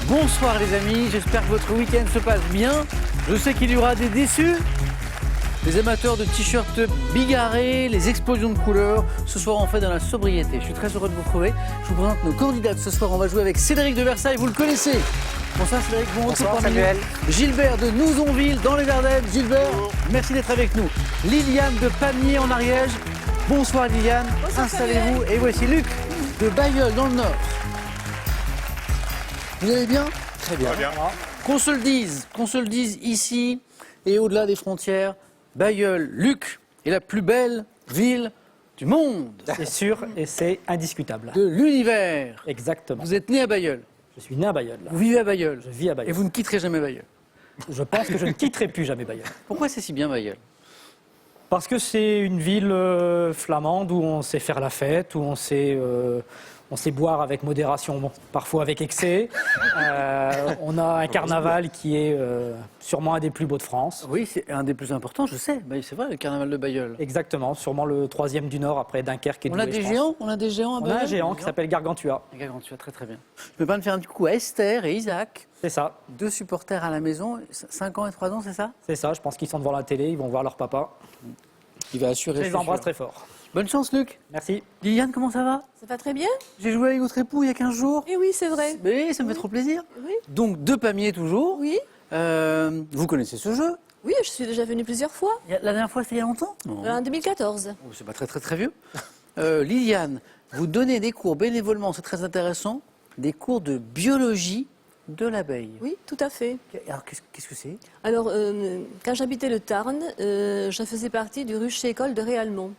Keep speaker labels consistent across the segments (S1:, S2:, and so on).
S1: Bonsoir les amis, j'espère que votre week-end se passe bien. Je sais qu'il y aura des déçus, les amateurs de t-shirts bigarrés, les explosions de couleurs. Ce soir on fait dans la sobriété. Je suis très heureux de vous retrouver. Je vous présente nos candidats de ce soir. On va jouer avec Cédric de Versailles, vous le connaissez. Bonsoir Cédric, bon retour parmi nous. Gilbert de Nouzonville dans les Ardennes. Gilbert, merci d'être avec nous. Liliane de Pamiers en Ariège. Bonsoir Liliane, installez-vous. Et voici Luc de Bailleul dans le Nord. Vous allez bien?
S2: Très bien.
S1: Qu'on se le dise ici et au-delà des frontières, Bailleul, Luc est la plus belle ville du monde.
S3: C'est sûr et c'est indiscutable.
S1: De l'univers.
S3: Exactement.
S1: Vous êtes né à Bailleul.
S3: Je suis né à Bailleul.
S1: Vous vivez à Bailleul.
S3: Je vis à Bailleul.
S1: Et vous ne quitterez jamais Bailleul.
S3: Je pense que je ne quitterai plus jamais Bailleul.
S1: Pourquoi c'est si bien Bailleul?
S3: Parce que c'est une ville flamande où on sait faire la fête, où on sait boire avec modération, bon, parfois avec excès. On a un carnaval qui est sûrement un des plus beaux de France.
S1: Oui, c'est un des plus importants, je sais. C'est vrai, le carnaval de Bailleul.
S3: Exactement, sûrement le troisième du Nord après Dunkerque et
S1: On a des géants? On a des géants à Bailleul?
S3: On a un géant qui s'appelle Gargantua.
S1: Gargantua, très très bien. Je peux pas me faire un petit coucou à Esther et Isaac.
S3: C'est ça.
S1: 2 supporters à la maison, 5 ans et 3 ans, c'est ça?
S3: C'est ça, je pense qu'ils sont devant la télé, ils vont voir leur papa.
S1: Il va assurer.
S3: Je les embrasse très fort.
S1: Bonne chance Luc.
S3: Merci.
S1: Liliane, comment ça va?
S4: Ça va très bien?
S1: J'ai joué avec votre époux il y a 15 jours.
S4: Eh oui, c'est vrai.
S1: Mais ça me fait trop plaisir.
S4: Oui.
S1: Donc, de Pamiers toujours.
S4: Oui.
S1: Vous connaissez ce jeu?
S4: Oui, je suis déjà venue plusieurs fois.
S1: La dernière fois, c'était il y a longtemps? Non.
S4: En 2014.
S1: Oh, c'est pas très très très vieux. Liliane, vous donnez des cours bénévolement, c'est très intéressant, des cours de biologie de l'abeille.
S4: Oui, tout à fait.
S1: Alors, qu'est-ce que c'est?
S4: Alors, quand j'habitais le Tarn, je faisais partie du rucher école de Réalmont.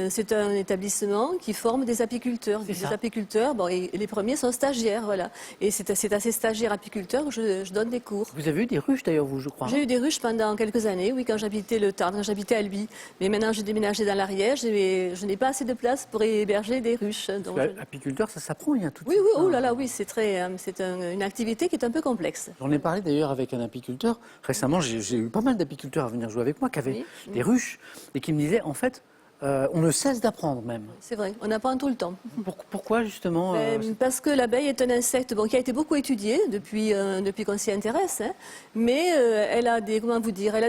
S4: C'est un établissement qui forme des apiculteurs. Des apiculteurs, bon, et les premiers sont stagiaires, voilà. Et c'est à ces stagiaires apiculteurs que je donne des cours.
S1: Vous avez eu des ruches d'ailleurs, vous, je crois.
S4: J'ai eu des ruches pendant quelques années, oui, quand j'habitais le Tarn, quand j'habitais Albi. Mais maintenant, j'ai déménagé dans l'Ariège et je n'ai pas assez de place pour héberger des ruches. Donc
S1: Apiculteur, ça s'apprend, il y a tout.
S4: Oui, oui, oh là là, oui, c'est une activité qui est un peu complexe.
S1: J'en ai parlé d'ailleurs avec un apiculteur. Récemment, j'ai eu pas mal d'apiculteurs à venir jouer avec moi qui avaient des ruches et qui me disaient, en fait, on ne cesse d'apprendre même.
S4: C'est vrai, on apprend tout le temps.
S1: Pourquoi justement
S4: Parce que l'abeille est un insecte qui a été beaucoup étudié depuis qu'on s'y intéresse, hein, mais elle a des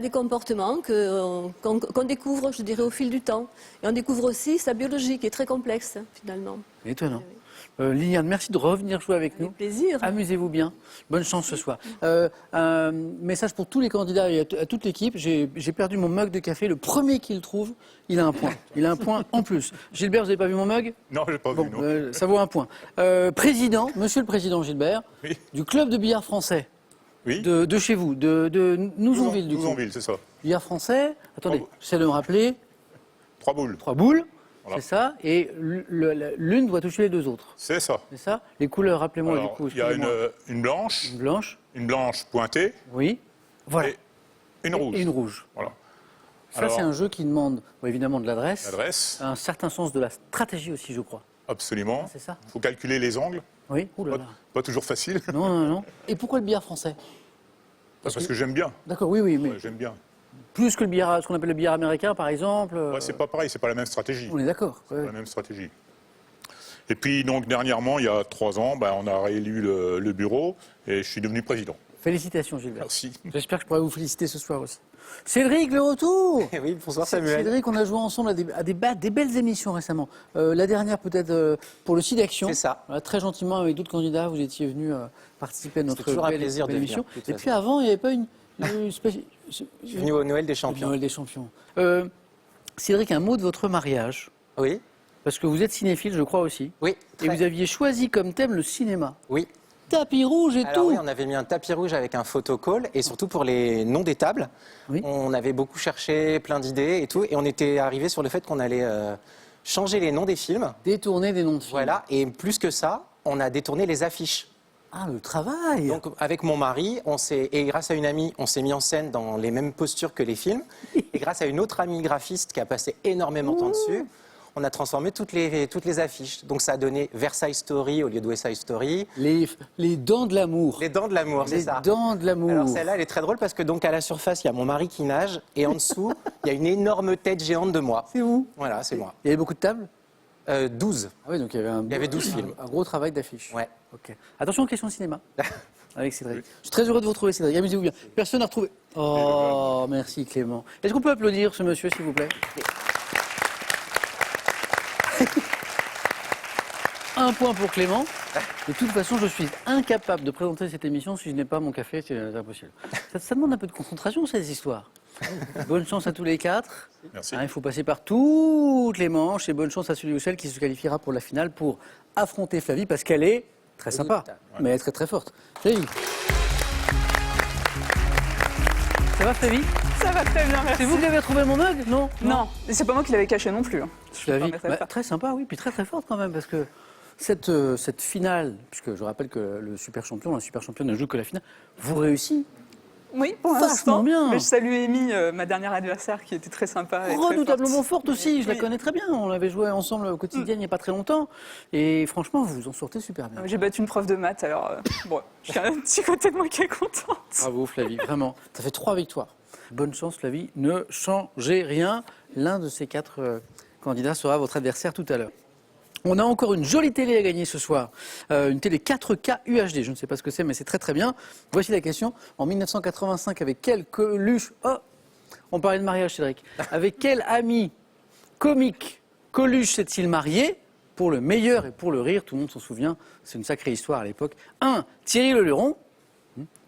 S4: comportements qu'on découvre, je dirais, au fil du temps. Et on découvre aussi sa biologie qui est très complexe, finalement.
S1: Étonnant. Liliane, merci de revenir jouer avec nous.
S4: Avec plaisir.
S1: Amusez-vous bien. Bonne chance ce soir. Un message pour tous les candidats et à toute l'équipe. J'ai perdu mon mug de café. Le premier qui le trouve, il a un point. Il a un point en plus. Gilbert, vous n'avez pas vu mon mug?
S2: Non, je n'ai pas vu. Non.
S1: Ça vaut un point. Président, monsieur le président Gilbert,
S2: Oui.
S1: du club de billard français.
S2: Oui.
S1: De chez vous, de Nouzonville, du coup.
S2: Nouzonville, c'est ça.
S1: Billard français. Attendez,
S2: 3
S1: j'essaie de me rappeler.
S2: 3 boules.
S1: 3 boules.
S2: Voilà.
S1: C'est ça. Et l'une doit toucher les 2 autres.
S2: C'est ça.
S1: C'est ça. Les couleurs, rappelez-moi du
S2: Alors,
S1: coup.
S2: il y a une blanche,
S1: Une blanche.
S2: une blanche pointée
S1: Oui. Voilà.
S2: et une rouge.
S1: Et une rouge.
S2: Voilà.
S1: Ça,
S2: Alors,
S1: c'est un jeu qui demande évidemment de l'adresse.
S2: L'adresse,
S1: Un certain sens de la stratégie aussi, je crois.
S2: absolument.
S1: C'est ça.
S2: Il faut calculer les angles.
S1: Oui. Ouh là là.
S2: Pas toujours facile.
S1: Non, non, non. Et pourquoi le billard français?
S2: Parce que j'aime bien.
S1: D'accord, oui, oui, mais
S2: Ouais, j'aime bien.
S1: plus que le billard, ce qu'on appelle le billard américain, par exemple.
S2: Ouais, c'est pas pareil, c'est pas la même stratégie.
S1: On est d'accord.
S2: C'est pas la même stratégie. Et puis, donc, dernièrement, il y a 3 ans, on a réélu le bureau et je suis devenu président.
S1: Félicitations, Gilbert.
S2: Merci.
S1: J'espère que je pourrai vous féliciter ce soir aussi. Cédric, le retour.
S5: Oui, bonsoir Samuel.
S1: Cédric, on a joué ensemble à des belles émissions récemment. La dernière peut-être pour le SIDAction.
S5: C'est ça.
S1: Voilà, très gentiment avec d'autres candidats, vous étiez venus participer à notre
S5: toujours un
S1: belle
S5: plaisir de
S1: émission.
S5: venir, de toute
S1: Et
S5: façon.
S1: puis avant, il n'y avait pas une
S5: Je suis venu au Noël des champions.
S1: Noël des champions. Cédric, un mot de votre mariage.
S5: Oui,
S1: Parce que vous êtes cinéphile, je crois aussi.
S5: oui.
S1: Et vous aviez choisi comme thème le cinéma.
S5: Oui.
S1: Tapis rouge et
S5: Alors
S1: tout.
S5: oui, on avait mis un tapis rouge avec un photocall et surtout pour les noms des tables,
S1: Oui.
S5: on avait beaucoup cherché, plein d'idées et tout, et on était arrivé sur le fait qu'on allait changer les noms des films.
S1: Détourner des noms de films.
S5: Voilà, et plus que ça, on a détourné les affiches.
S1: Ah, le travail.
S5: Donc avec mon mari, et grâce à une amie, on s'est mis en scène dans les mêmes postures que les films. Et grâce à une autre amie graphiste qui a passé énormément de temps dessus, on a transformé toutes les affiches. Donc ça a donné Versailles Story au lieu de West Side Story.
S1: Les dents de l'amour.
S5: Les dents de l'amour, c'est ça.
S1: Les dents de l'amour.
S5: Alors celle-là, elle est très drôle parce que donc à la surface, il y a mon mari qui nage et en dessous, il y a une énorme tête géante de moi.
S1: C'est vous.
S5: Voilà, c'est moi.
S1: Il y avait beaucoup de tables?
S5: 12.
S1: Ah oui, donc il y avait
S5: Il y avait 12 films.
S1: Un gros travail d'affiche.
S5: Ouais.
S1: Ok. Attention, question cinéma. avec Cédric. Je suis très heureux de vous retrouver, Cédric. Amusez-vous bien. Personne n'a retrouvé. Oh, merci Clément. Est-ce qu'on peut applaudir ce monsieur, s'il vous plaît? Un point pour Clément. De toute façon, je suis incapable de présenter cette émission si je n'ai pas mon café, c'est impossible. Ça demande un peu de concentration, ces histoires. Bonne chance à tous les quatre.
S2: Merci.
S1: Il faut passer par toutes les manches et bonne chance à celui ou celle qui se qualifiera pour la finale pour affronter Flavie parce qu'elle est très sympa, mais elle est très très forte. Flavie. Ça va Flavie?
S6: Ça va très bien, merci.
S1: C'est vous qui avez retrouvé mon mug? Non.
S6: Non, et c'est pas moi qui l'avais caché non plus.
S1: Flavie, très sympa, oui, puis très très forte quand même parce que cette finale, puisque je rappelle que le super champion ne joue que la finale, vous réussissez.
S6: Oui, pour
S1: Vachement
S6: l'instant.
S1: bien.
S6: Mais je salue Amy, ma dernière adversaire, qui était très sympa. Et très
S1: Redoutablement forte aussi, je la
S6: Oui.
S1: connais très bien. On avait joué ensemble au quotidien il n'y a pas très longtemps. Et franchement, vous vous en sortez super bien.
S6: J'ai battu une prof de maths, alors bon, j'ai un petit côté de moi qui est contente.
S1: Bravo Flavie, vraiment. Ça fait 3 victoires. Bonne chance Flavie, ne changez rien. L'un de ces 4 candidats sera votre adversaire tout à l'heure. On a encore une jolie télé à gagner ce soir, une télé 4K UHD, je ne sais pas ce que c'est, mais c'est très très bien. Voici la question, en 1985, avec quel Coluche... Oh, on parlait de mariage Cédric. Avec quel ami comique Coluche s'est-il marié? Pour le meilleur et pour le rire, tout le monde s'en souvient, c'est une sacrée histoire à l'époque. 1. Thierry Leluron.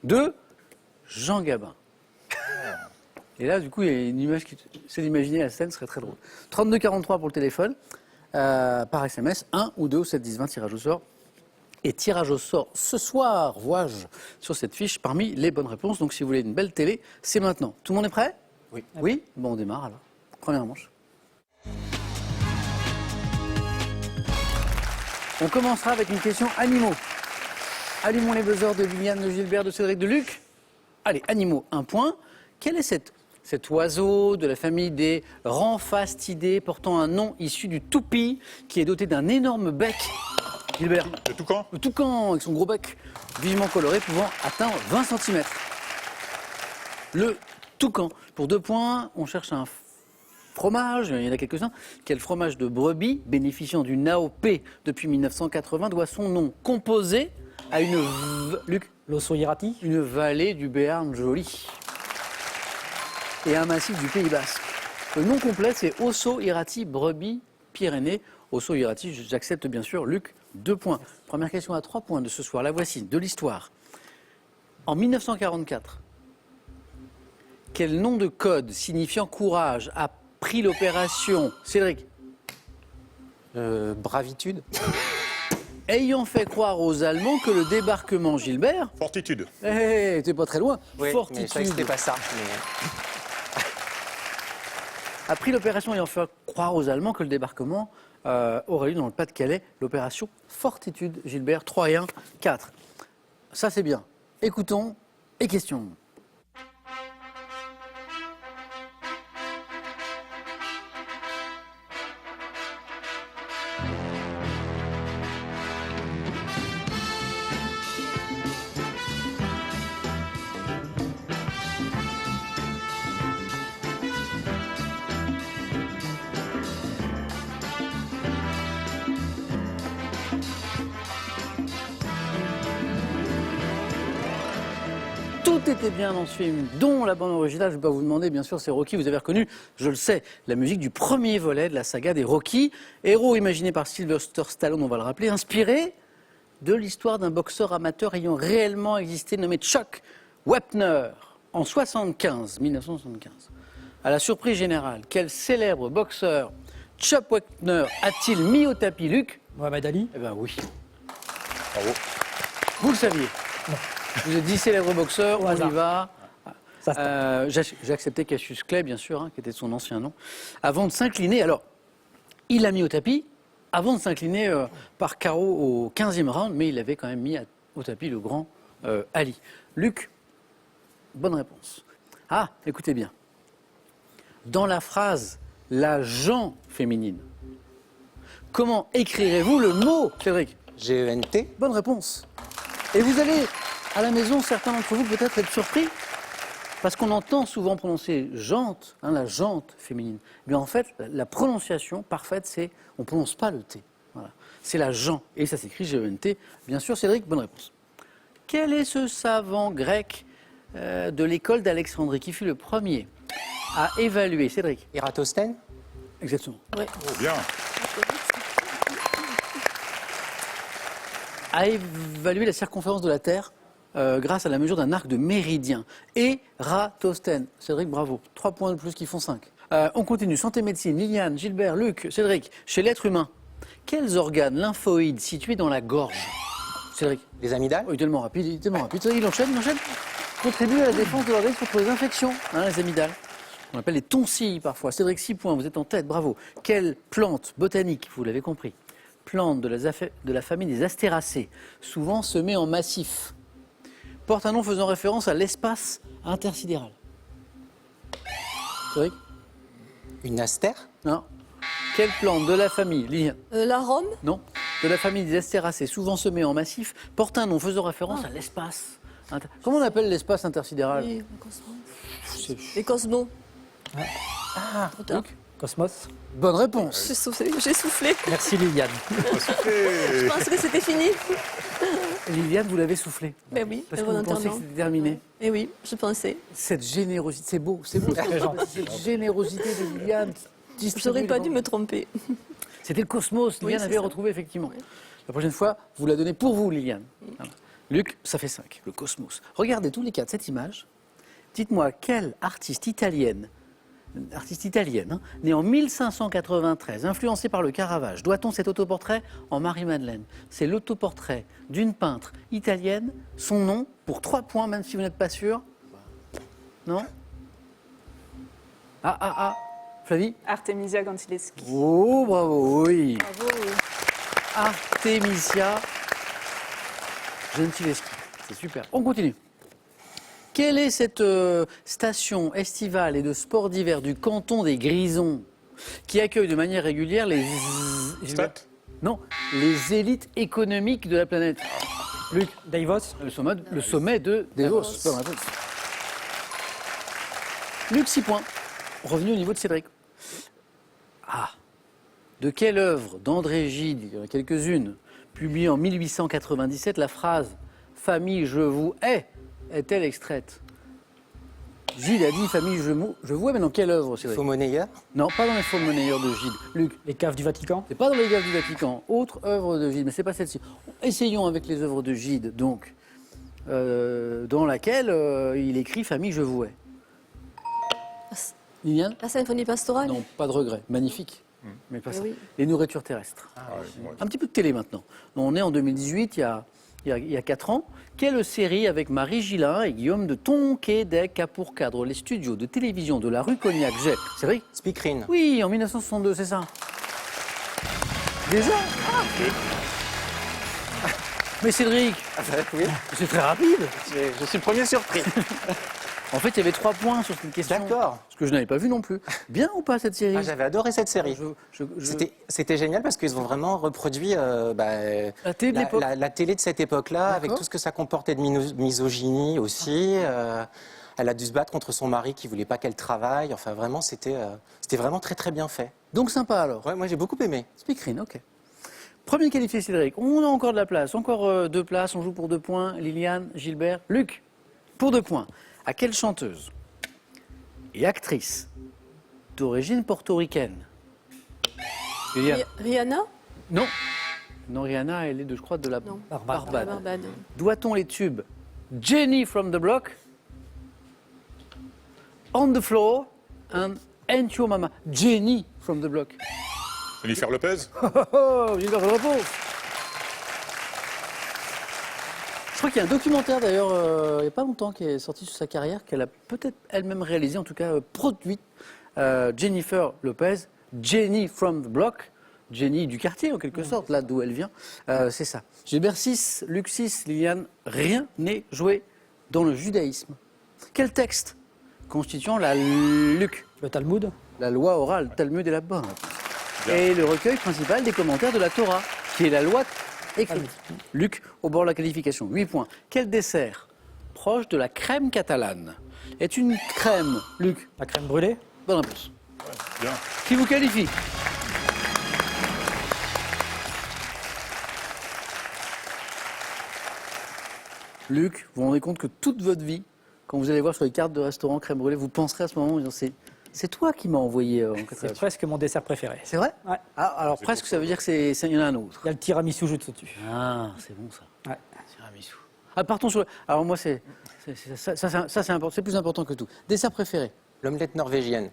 S1: 2. Jean Gabin. Et là, du coup, il y a une image qui... C'est d'imaginer la scène, ce serait très drôle. 32-43 pour le téléphone. Par SMS, 1 ou 2 ou 7 10 20, tirage au sort. Et tirage au sort ce soir, vois-je, sur cette fiche parmi les bonnes réponses. Donc si vous voulez une belle télé, c'est maintenant. Tout le monde est prêt?
S5: Oui.
S1: Oui? Bon, on démarre alors. Première manche. On commencera avec une question animaux. Allumons les buzzers de Liliane, de Gilbert, de Cédric, de Luc. Allez, animaux, 1 point. Quel est cet oiseau de la famille des Ramphastidés portant un nom issu du toupie qui est doté d'un énorme bec? Gilbert.
S2: Le toucan?
S1: Le toucan avec son gros bec vivement coloré pouvant atteindre 20 cm. Le toucan. Pour 2 points, on cherche un fromage, il y en a quelques-uns. Quel fromage de brebis bénéficiant d'une AOP depuis 1980 doit son nom composé à Luc,
S3: L'osso irati.
S1: une vallée du Béarn joli et un massif du Pays Basque. Le nom complet, c'est Osso Irati Brebis Pyrénées. Osso Irati, j'accepte bien sûr. Luc, 2 points. Première question à 3 points de ce soir. La voici, de l'histoire. En 1944, quel nom de code signifiant courage a pris l'opération Cédric?
S5: Bravitude.
S1: Ayant fait croire aux Allemands que le débarquement Gilbert...
S2: Fortitude.
S1: T'es pas très loin.
S5: Oui, mais je savais que
S1: Fortitude.
S5: c'était pas ça. Mais...
S1: A pris l'opération ayant fait croire aux Allemands que le débarquement aurait eu dans le Pas-de-Calais l'opération Fortitude. Gilbert, 3 et 1, 4. Ça, c'est bien. Écoutons et questions. Tout était bien dans ce film, dont la bande originale. Je ne vais pas vous demander, bien sûr, c'est Rocky. Vous avez reconnu, je le sais, la musique du premier volet de la saga des Rocky. Héros imaginé par Sylvester Stallone, on va le rappeler, inspiré de l'histoire d'un boxeur amateur ayant réellement existé, nommé Chuck Wepner, en 1975. À la surprise générale, quel célèbre boxeur Chuck Wepner a-t-il mis au tapis, Luc?
S3: Mohamed Ali.
S1: Eh bien oui.
S2: Bravo.
S1: Vous le saviez. Vous êtes 10 célèbres boxeurs,
S3: Au
S1: on y
S3: hasard.
S1: va.
S3: Ça
S1: J'ai accepté Cassius Clay, bien sûr, qui était son ancien nom. Avant de s'incliner, alors, il l'a mis au tapis, avant de s'incliner par KO au 15e round, mais il avait quand même mis au tapis le grand Ali. Luc, bonne réponse. Ah, écoutez bien. Dans la phrase « la gent féminine », comment écrirez-vous le mot, Cédric?
S5: G-E-N-T.
S1: Bonne réponse. Et vous allez, à la maison, certains d'entre vous peut-être être surpris, parce qu'on entend souvent prononcer jante, la jante féminine. Mais en fait, la prononciation parfaite, c'est, on ne prononce pas le T. Voilà. C'est la gent, et ça s'écrit G-E-N-T. Bien sûr, Cédric, bonne réponse. Quel est ce savant grec de l'école d'Alexandrie qui fut le premier à évaluer, Cédric?
S5: Ératosthène.
S1: Exactement.
S4: Ouais.
S2: Oh, bien.
S1: À évaluer la circonférence de la Terre grâce à la mesure d'un arc de méridien. Ératosthène. Cédric, bravo. 3 points de plus qui font 5. On continue. Santé médecine. Liliane, Gilbert, Luc, Cédric. Chez l'être humain, quels organes lymphoïdes situés dans la gorge? Cédric.
S5: Les amygdales.
S1: Oh, il est tellement rapide, il est tellement rapide. Cédric, il enchaîne. Contribue à la défense de l'organisme contre les infections, les amygdales. On appelle les tonsilles parfois. Cédric, 6 points, vous êtes en tête, bravo. Quelle plante botanique, vous l'avez compris, plante de la famille des astéracées, souvent semée en massif, porte un nom faisant référence à l'espace intersidéral? Cédric?
S5: Une astère.
S1: Non. Quelle plante de la famille, Liliane?
S4: L'arôme,
S1: Non. De la famille des astéracées, souvent semée en massif, porte un nom faisant référence à l'espace. Comment on appelle l'espace intersidéral?
S4: oui, les cosmos. Trop tard.
S3: Cosmos.
S1: Bonne réponse.
S4: J'ai soufflé.
S3: Merci Liliane.
S4: Je pense que c'était fini.
S1: Liliane, vous l'avez soufflé.
S4: Ben oui,
S1: Parce que vous pensez que c'était terminé.
S4: Et oui, je pensais.
S1: Cette générosité, c'est beau, cette générosité de Liliane.
S4: J'aurais pas dû me tromper.
S1: C'était le cosmos, Liliane
S4: c'est
S1: avait
S4: ça.
S1: retrouvé effectivement. La prochaine fois, vous la donnez pour vous, Liliane. Voilà. Luc, ça fait 5, le cosmos. Regardez tous les quatre cette image. Dites-moi, quelle artiste italienne, née en 1593, influencée par le Caravage, doit-on cet autoportrait en Marie-Madeleine? C'est l'autoportrait d'une peintre italienne. Son nom, pour 3 points, même si vous n'êtes pas sûr. Non? Flavie?
S6: Artemisia Gentileschi.
S1: Oh, bravo, oui.
S4: Bravo.
S1: Artemisia Gentileschi. C'est super. On continue. Quelle est cette station estivale et de sport d'hiver du canton des Grisons qui accueille de manière régulière les...
S2: Stade.
S1: Non, les élites économiques de la planète? Luc?
S3: Davos.
S1: Le sommet de Davos. Bonne réponse. Luc, 6 points. Revenu au niveau de Cédric. De quelle œuvre d'André Gide, il y en a quelques-unes, publiée en 1897, la phrase « Famille, je vous hais » est-elle extraite? Gide a dit « Famille, je vous hais », mais dans quelle œuvre, Cédric?
S5: Faux monnayeur.
S1: Non, pas dans les faux monnayeurs de Gide. Luc?
S3: Les caves du Vatican.
S1: C'est pas dans les gaves du Vatican. Autre œuvre de Gide, mais c'est pas celle-ci. Essayons avec les œuvres de Gide, donc, dans laquelle il écrit « Famille, je vous hais ». Liliane?
S4: La symphonie pastorale.
S1: Non, pas de regret. Magnifique. Mais pas ça.
S4: oui.
S1: Les nourritures terrestres.
S2: Ouais.
S1: Un petit peu de télé maintenant. On est en 2018, il y a 4 ans. Quelle série avec Marie Gillin et Guillaume de Tonquédec a pour cadre les studios de télévision de la rue Cognac-Gep? C'est vrai?
S5: Speakerine.
S1: Oui, en 1962, c'est ça. Déjà? Mais Cédric,
S5: Oui.
S1: c'est très rapide.
S5: Je suis le premier surpris.
S1: En fait, il y avait 3 points sur cette question.
S5: D'accord.
S1: Ce que je n'avais pas vu non plus. Bien ou pas cette série?
S5: J'avais adoré cette série.
S1: Je-
S5: C'était génial parce qu'ils ont vraiment reproduit
S1: La télé de l'époque.
S5: la télé de cette époque-là, avec
S1: D'accord.
S5: tout ce que ça comportait de misogynie aussi. Elle a dû se battre contre son mari qui voulait pas qu'elle travaille. Enfin, vraiment, c'était vraiment très très bien fait.
S1: Donc sympa alors.
S5: Ouais, moi j'ai beaucoup aimé.
S1: Speakerine, ok. Premier qualifié, Cédric. On a encore de la place. Encore 2 places. On joue pour 2 points. Liliane, Gilbert, Luc. Pour 2 points. À quelle chanteuse et actrice d'origine portoricaine? Liliane.
S4: Rihanna.
S1: Non. Non, Rihanna, elle est de, je crois, de la
S4: Non.
S1: Barbade.
S4: Barbade.
S1: Doit-on les tubes Jenny from the Block, On the Floor and Ain't Your Mama? Jenny from the Block.
S2: Jennifer Lopez.
S1: Oh, Gilbert, bonne réponse. Je crois qu'il y a un documentaire d'ailleurs, il n'y a pas longtemps, qui est sorti sur sa carrière, qu'elle a peut-être elle-même réalisé, en tout cas produite. Jennifer Lopez, Jenny from the Block, Jenny du quartier en quelque sorte, là d'où elle vient. C'est ça. Gilbert 6, Luc 6, Liliane, rien n'est joué dans le judaïsme. Quel texte constituant la Luc,
S3: Le Talmud.
S1: la loi orale, Talmud est la bonne. Et le recueil principal des commentaires de la Torah, qui est la loi écrite. Luc, au bord de la qualification, 8 points. Quel dessert, proche de la crème catalane, est une crème, Luc?
S3: La crème brûlée.
S1: Bonne réponse.
S2: Bien.
S1: Qui vous qualifie? Luc, vous vous rendez compte que toute votre vie, quand vous allez voir sur les cartes de restaurant crème brûlée, vous penserez à ce moment, en disant, c'est toi qui m'as envoyé en
S3: C'est
S1: 88.
S3: presque mon dessert préféré.
S1: C'est vrai?
S3: Ouais.
S1: Ah, alors presque, ça veut dire qu'il y en a un autre.
S3: Il y a le tiramisu juste au-dessus.
S1: Ah, c'est bon ça.
S3: Ouais.
S1: Tiramisu. Ah, partons sur. Alors moi, ça, c'est important, c'est plus important que tout. Dessert préféré.
S5: L'omelette norvégienne.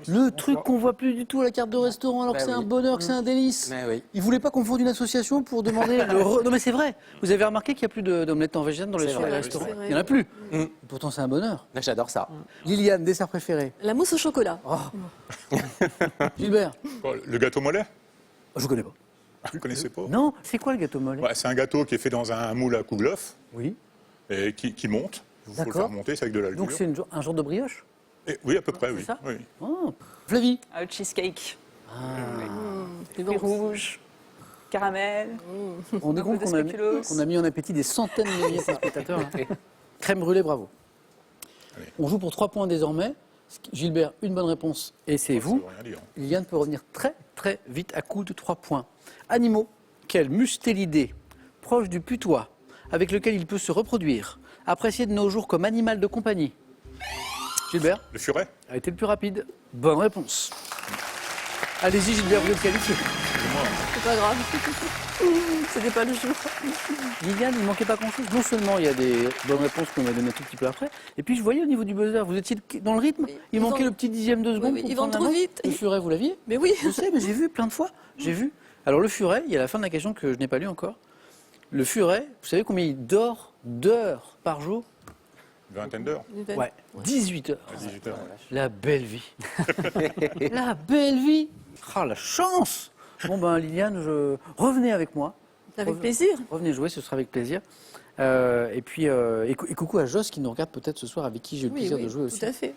S1: Le truc qu'on voit plus du tout à la carte de restaurant, alors que
S5: Bah
S1: c'est un
S5: oui.
S1: bonheur, que c'est un délice.
S5: Mais oui.
S1: Ils voulaient pas qu'on fonde une association pour demander Non mais c'est vrai. Vous avez remarqué qu'il n'y a plus d'omelette norvégienne dans les
S5: C'est
S1: sur les
S5: vrai,
S1: restaurants.
S4: c'est vrai.
S1: Il n'y en a plus.
S5: Mm.
S1: Pourtant c'est un bonheur.
S5: J'adore ça.
S1: Liliane, dessert préféré.
S4: La mousse au chocolat.
S1: Gilbert,
S2: Quoi, le gâteau mollet
S1: je connais pas.
S2: Vous ne connaissez pas?
S1: Non, c'est quoi le gâteau mollet?
S2: Ouais, c'est un gâteau qui est fait dans un moule à Kouglof
S1: Oui.
S2: et qui monte. Il faut le
S1: D'accord.
S2: faire monter, c'est avec de la
S1: Donc
S2: levure.
S1: c'est un genre de brioche?
S2: Oui, à peu près, oui.
S1: ça
S2: Oui.
S1: Oh. Flavie.
S6: Le cheesecake,
S4: C'est
S6: fruits
S4: bon.
S6: rouges, caramel.
S1: On est
S6: Un
S1: compte
S6: peu de
S1: qu'on
S6: spéculoos.
S1: a mis en appétit des centaines de milliers de spectateurs. Là. Crème brûlée, bravo.
S2: Allez.
S1: On joue pour 3 points désormais. Gilbert, une bonne réponse et c'est vous.
S2: Ça veut rien dire.
S1: Liliane peut revenir très très vite à coup de 3 points. Animaux, quel mustélidé, proche du putois, avec lequel il peut se reproduire, apprécié de nos jours comme animal de compagnie. Gilbert
S2: Le furet?
S1: a été le plus rapide. Bonne réponse. Allez-y Gilbert, vous êtes qualifié.
S4: C'est pas grave. C'était pas le jour.
S1: Liliane, il ne manquait pas grand-chose. Non seulement il y a des bonnes réponses qu'on a données un tout petit peu après, et puis je voyais au niveau du buzzer, vous étiez dans le rythme.
S4: Oui,
S1: Il
S4: ils
S1: manquait
S4: vont-
S1: le petit dixième de seconde.
S4: oui,
S1: pour
S4: ils vont
S1: prendre la
S4: trop
S1: main.
S4: vite.
S1: Le furet, vous l'aviez?
S4: Mais oui.
S1: Je sais, mais j'ai vu plein de fois. J'ai vu. Alors le furet, il y a la fin de la question que je n'ai pas lu encore. Le furet, vous savez combien il dort d'heures par jour?
S2: Une vingtaine d'heures.
S1: Ouais, 18 heures.
S2: À 18 heures.
S1: La belle vie. La belle vie. Ah, la chance. Bon ben Liliane, revenez avec moi.
S4: Avec plaisir.
S1: Revenez jouer, ce sera avec plaisir. Et puis, et coucou à Joss qui nous regarde peut-être ce soir, avec qui j'ai eu le
S4: Oui,
S1: plaisir
S4: oui,
S1: de jouer aussi.
S4: tout à fait.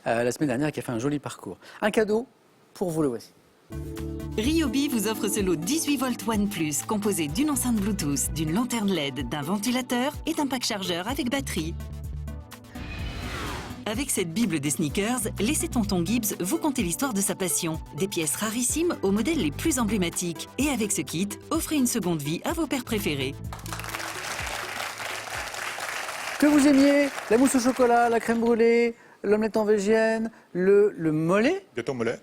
S1: La semaine dernière, qui a fait un joli parcours. Un cadeau pour vous, le voici.
S7: Ryobi vous offre ce lot 18 volts One Plus, composé d'une enceinte Bluetooth, d'une lanterne LED, d'un ventilateur et d'un pack chargeur avec batterie. Avec cette Bible des sneakers, laissez tonton Gibbs vous conter l'histoire de sa passion. Des pièces rarissimes aux modèles les plus emblématiques. Et avec ce kit, offrez une seconde vie à vos paires préférés.
S1: Que vous aimiez la mousse au chocolat, la crème brûlée, l'omelette norvégienne, le mollet,
S2: Gâteau mollet?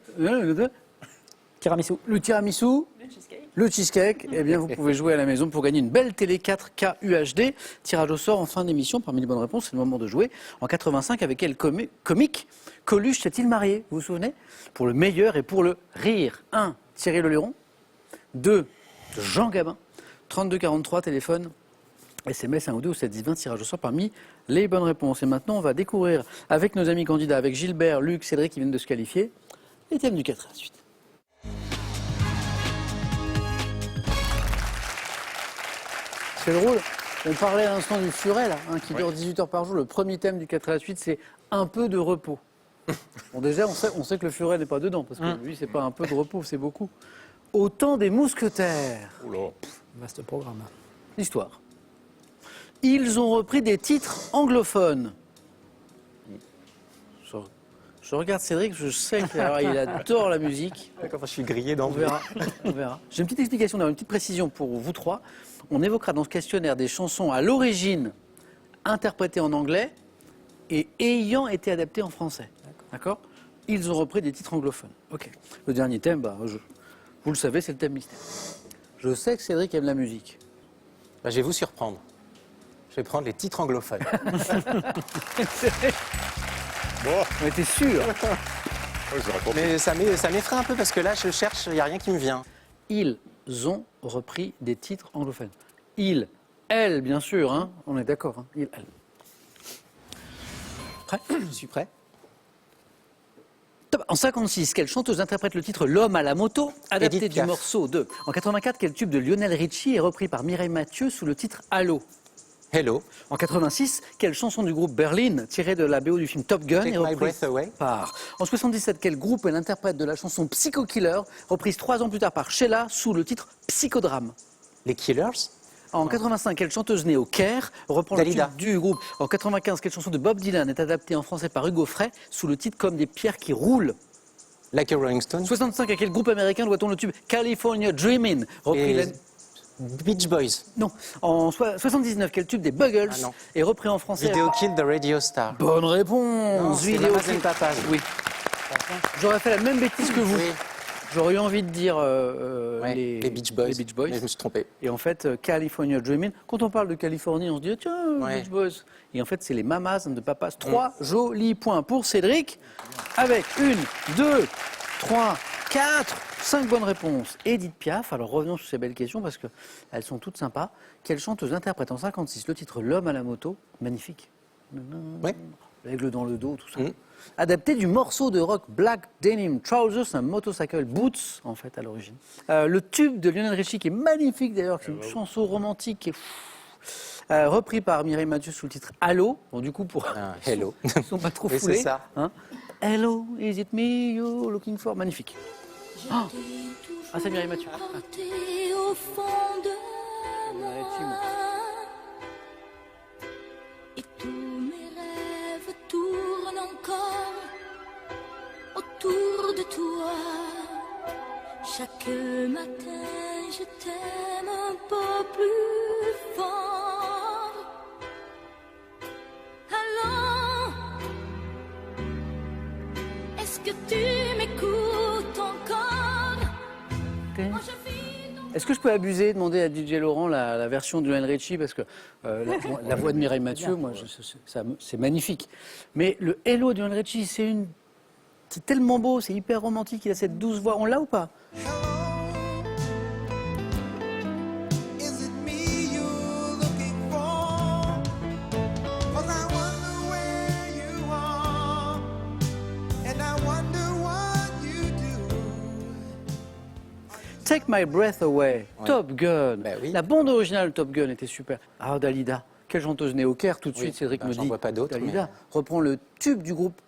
S3: Tiramisu.
S1: le tiramisu,
S6: Le cheesecake.
S1: le cheesecake, eh bien vous pouvez jouer à la maison pour gagner une belle télé 4K UHD. Tirage au sort en fin d'émission. Parmi les bonnes réponses, c'est le moment de jouer. En 85, avec quel comique Coluche s'est-il marié? Vous vous souvenez? Pour le meilleur et pour le rire. 1. Thierry Leluron. 2. Jean Gabin. 3243, téléphone, SMS 1 ou 2 ou 7 10 20, tirage au sort parmi les bonnes réponses. Et maintenant, on va découvrir avec nos amis candidats, avec Gilbert, Luc, Cédric qui viennent de se qualifier, les thèmes du 4 à la suite. C'est drôle. On parlait à l'instant du furet, là, qui dure 18 heures par jour. Le premier thème du 4 à la suite, c'est un peu de repos. Bon, déjà, on sait que le furet n'est pas dedans, parce que lui, c'est pas un peu de repos, c'est beaucoup. Au temps des mousquetaires,
S2: Oh là.
S3: Vaste programme.
S1: l'histoire. Ils ont repris des titres anglophones. Je regarde Cédric, je sais qu'il adore la musique.
S5: Quand je suis grillé dans
S1: On verra. On verra. J'ai une petite explication, une petite précision pour vous trois. On évoquera dans ce questionnaire des chansons à l'origine interprétées en anglais et ayant été adaptées en français. D'accord? Ils ont repris des titres anglophones. Ok. Le dernier thème, vous le savez, c'est le thème mystère. Je sais que Cédric aime la musique.
S5: Bah, je vais vous surprendre. Je vais prendre les titres anglophones.
S2: Bon,
S1: On était sûr.
S2: ouais, je l'aurais pas fait.
S5: Mais ça m'effraie un peu parce que là, je cherche, il n'y a rien qui me vient.
S1: Ils ont repris des titres anglophones. Ils, elles, bien sûr, hein, on est d'accord. Hein, ils, elles. Prêt?
S5: Je suis prêt.
S1: Top. En 56, quelle chanteuse interprète le titre L'homme à la moto, adapté
S5: Edith
S1: du
S5: Piaf.
S1: morceau de. En 84, quel tube de Lionel Richie est repris par Mireille Mathieu sous le titre Allô?
S5: Hello.
S1: En 86, quelle chanson du groupe Berlin, tirée de la BO du film Top Gun,
S5: Take
S1: est
S5: My
S1: reprise
S5: Breath Away.
S1: par. En 77, quel groupe est l'interprète de la chanson Psycho Killer, reprise 3 ans plus tard par Sheila sous le titre Psychodrame?
S5: Les Killers.
S1: En 85, quelle chanteuse née au Caire reprend le
S5: Dalida.
S1: tube du groupe? En 95, quelle chanson de Bob Dylan est adaptée en français par Hugo Frey sous le titre Comme des pierres qui roulent?
S5: Like a Rolling Stone.
S1: 65, à quel groupe américain doit-on le tube California Dreamin', repris
S5: Les-
S1: l'année
S5: Beach Boys.
S1: Non. En 79, quel tube des Buggles
S5: Ah non.
S1: est repris en français?
S5: Video Kill the Radio Star.
S1: Bonne réponse.
S5: Non, c'est
S1: Vidéo
S5: Mamas
S1: Kill.
S5: and Papas.
S1: Oui. J'aurais fait la même bêtise que vous.
S5: Oui.
S1: J'aurais eu envie de dire
S5: Ouais, les Beach Boys.
S1: les Beach Boys.
S5: Mais je me suis trompé.
S1: Et en fait, California Dreamin', quand on parle de Californie, on se dit, ah, tiens,
S5: Ouais.
S1: Beach Boys. Et en fait, c'est les Mamas and the Papas. 3 jolis points pour Cédric, avec 1, 2, 3, 4, 5 bonnes réponses. Edith Piaf, alors revenons sur ces belles questions parce qu'elles sont toutes sympas. Quelle chanteuse interprète en 56 le titre L'homme à la moto? Magnifique.
S5: Oui.
S1: L'aigle dans le dos, tout ça.
S5: Mm.
S1: Adapté du morceau de rock Black Denim Trousers, un motorcycle boots, en fait, à l'origine. Le tube de Lionel Richie, qui est magnifique d'ailleurs, c'est une chanson romantique qui est repris par Mireille Mathieu sous le titre Hello. Bon, du coup, pour.
S5: Hello.
S1: Ils ne sont pas trop
S5: Oui,
S1: foulés.
S5: c'est ça.
S1: Hein. Hello, is it me you're looking for? Magnifique. Oh. Ah, c'est Mireille Mathieu.
S8: Porté au fond de
S1: Ouais,
S8: moi. Et tous mes rêves tournent encore autour de toi. Chaque matin, je t'aime un peu plus fort. Alors, est-ce que tu m'écoutes encore? Moi, je vis dans
S1: Est-ce que je peux abuser et demander à DJ Laurent la version de Lionel Richie? Parce que la voix de Mireille Mathieu, moi, c'est magnifique. Mais le Hello de Lionel Richie, c'est tellement beau, c'est hyper romantique, il a cette douce voix. On l'a ou pas?
S9: Is it me you're looking for? 'Cause I wonder where you are, and I wonder what you do.
S1: Take My Breath Away,
S5: Ouais.
S1: Top Gun.
S5: Ben oui.
S1: La bande originale de Top Gun était super. Ah, Dalida, quelle chanteuse née au Caire, tout de
S5: Oui,
S1: suite, Cédric
S5: ben,
S1: me
S5: j'en
S1: dit.
S5: vois pas d'autres,
S1: Dalida
S5: mais-
S1: reprend le tube du groupe.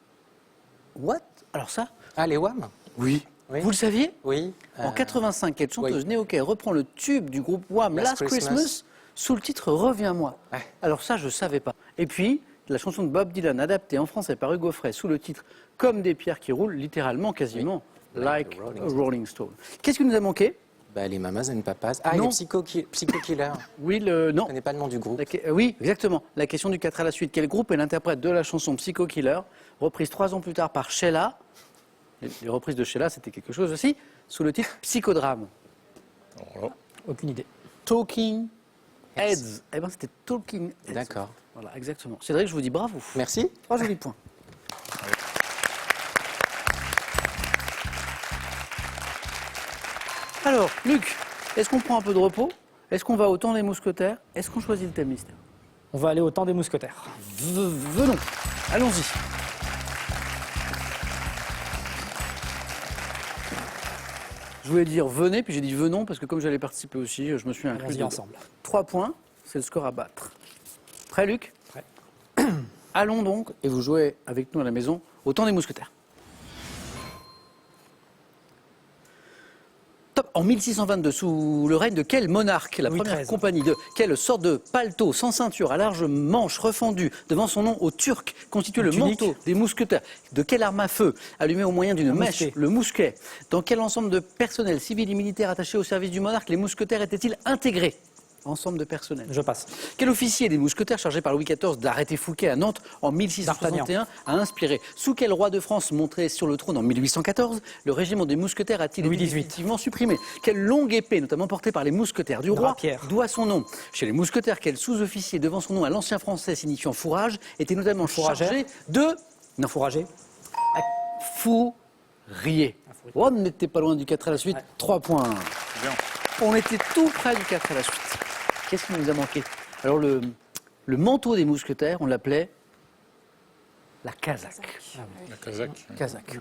S1: What? Alors ça?
S5: Ah, les Wham?
S1: Oui.
S5: Oui.
S1: Vous le saviez?
S5: Oui.
S1: En 85, quelle chanteuse
S5: oui.
S1: née au Caire reprend le tube du groupe Wham, Last Christmas, sous le titre Reviens-moi.
S5: Ouais.
S1: Alors ça, je ne savais pas. Et puis, la chanson de Bob Dylan, adaptée en français par Hugo Frey, sous le titre Comme des pierres qui roulent, littéralement, quasiment, like a Rolling Stone. Qu'est-ce qui nous a manqué?
S5: Bah, les Mamas and Papas. Ah,
S1: Non.
S5: les Psycho Killer.
S1: Oui, non.
S5: Je connais pas le nom du groupe.
S1: Oui, exactement. La question du 4 à la suite. Quel groupe est l'interprète de la chanson Psycho Killer, reprise 3 ans plus tard par Sheila? Les reprises de Sheila, c'était quelque chose aussi, sous le titre Psychodrame.
S2: Alors là,
S3: Aucune idée.
S1: Talking Heads. Eh bien, c'était Talking Heads.
S5: D'accord.
S1: Voilà, exactement. Cédric, je vous dis bravo.
S5: Merci.
S1: 3 jolis points. Alors, Luc, est-ce qu'on prend un peu de repos? Est-ce qu'on va au temps des mousquetaires? Est-ce qu'on choisit le thème mystère?
S3: On va aller au temps des mousquetaires.
S1: Venons, allons-y. Je voulais dire venez, puis j'ai dit venons, parce que comme j'allais participer aussi, je me suis inclus.
S3: Allons-y
S1: dedans.
S3: ensemble.
S1: 3 points, c'est le score à battre. Prêt, Luc?
S3: Prêt.
S1: Allons donc, et vous jouez avec nous à la maison, au temps des mousquetaires. Top. En 1622, sous le règne de quel monarque la
S3: Louis
S1: première
S3: XIII.
S1: compagnie de quelle sorte de paletot sans ceinture à large manche refendue devant son nom aux Turcs constitue le
S3: tunique.
S1: manteau des mousquetaires? De quelle arme à feu allumée au moyen d'une mèche?
S3: mousquet.
S1: Le mousquet. Dans quel ensemble de personnel civil et militaire attaché au service du monarque les mousquetaires étaient-ils intégrés? Ensemble de personnel.
S3: Je passe.
S1: Quel officier des mousquetaires chargé par Louis XIV d'arrêter Fouquet à Nantes en 1661 a inspiré? Sous quel roi de France monté sur le trône en 1814 le régiment des mousquetaires a-t-il
S3: Louis
S1: été
S3: XVIII.
S1: définitivement supprimé? Quelle longue épée, notamment portée par les mousquetaires du roi,
S3: Drapière.
S1: doit son nom? Chez les mousquetaires, quel sous-officier devant son nom à l'ancien français signifiant fourrage était notamment
S3: Fourragère.
S1: chargé de
S3: Non, fourragé.
S1: fourrier? Oh, on n'était pas loin du 4 à la suite. 3 points.
S2: bien.
S1: On était tout près du 4 à la suite. Qu'est-ce qui nous a manqué? Alors, le manteau des mousquetaires, on l'appelait la casaque.
S2: La Kazakh.
S1: Casaque.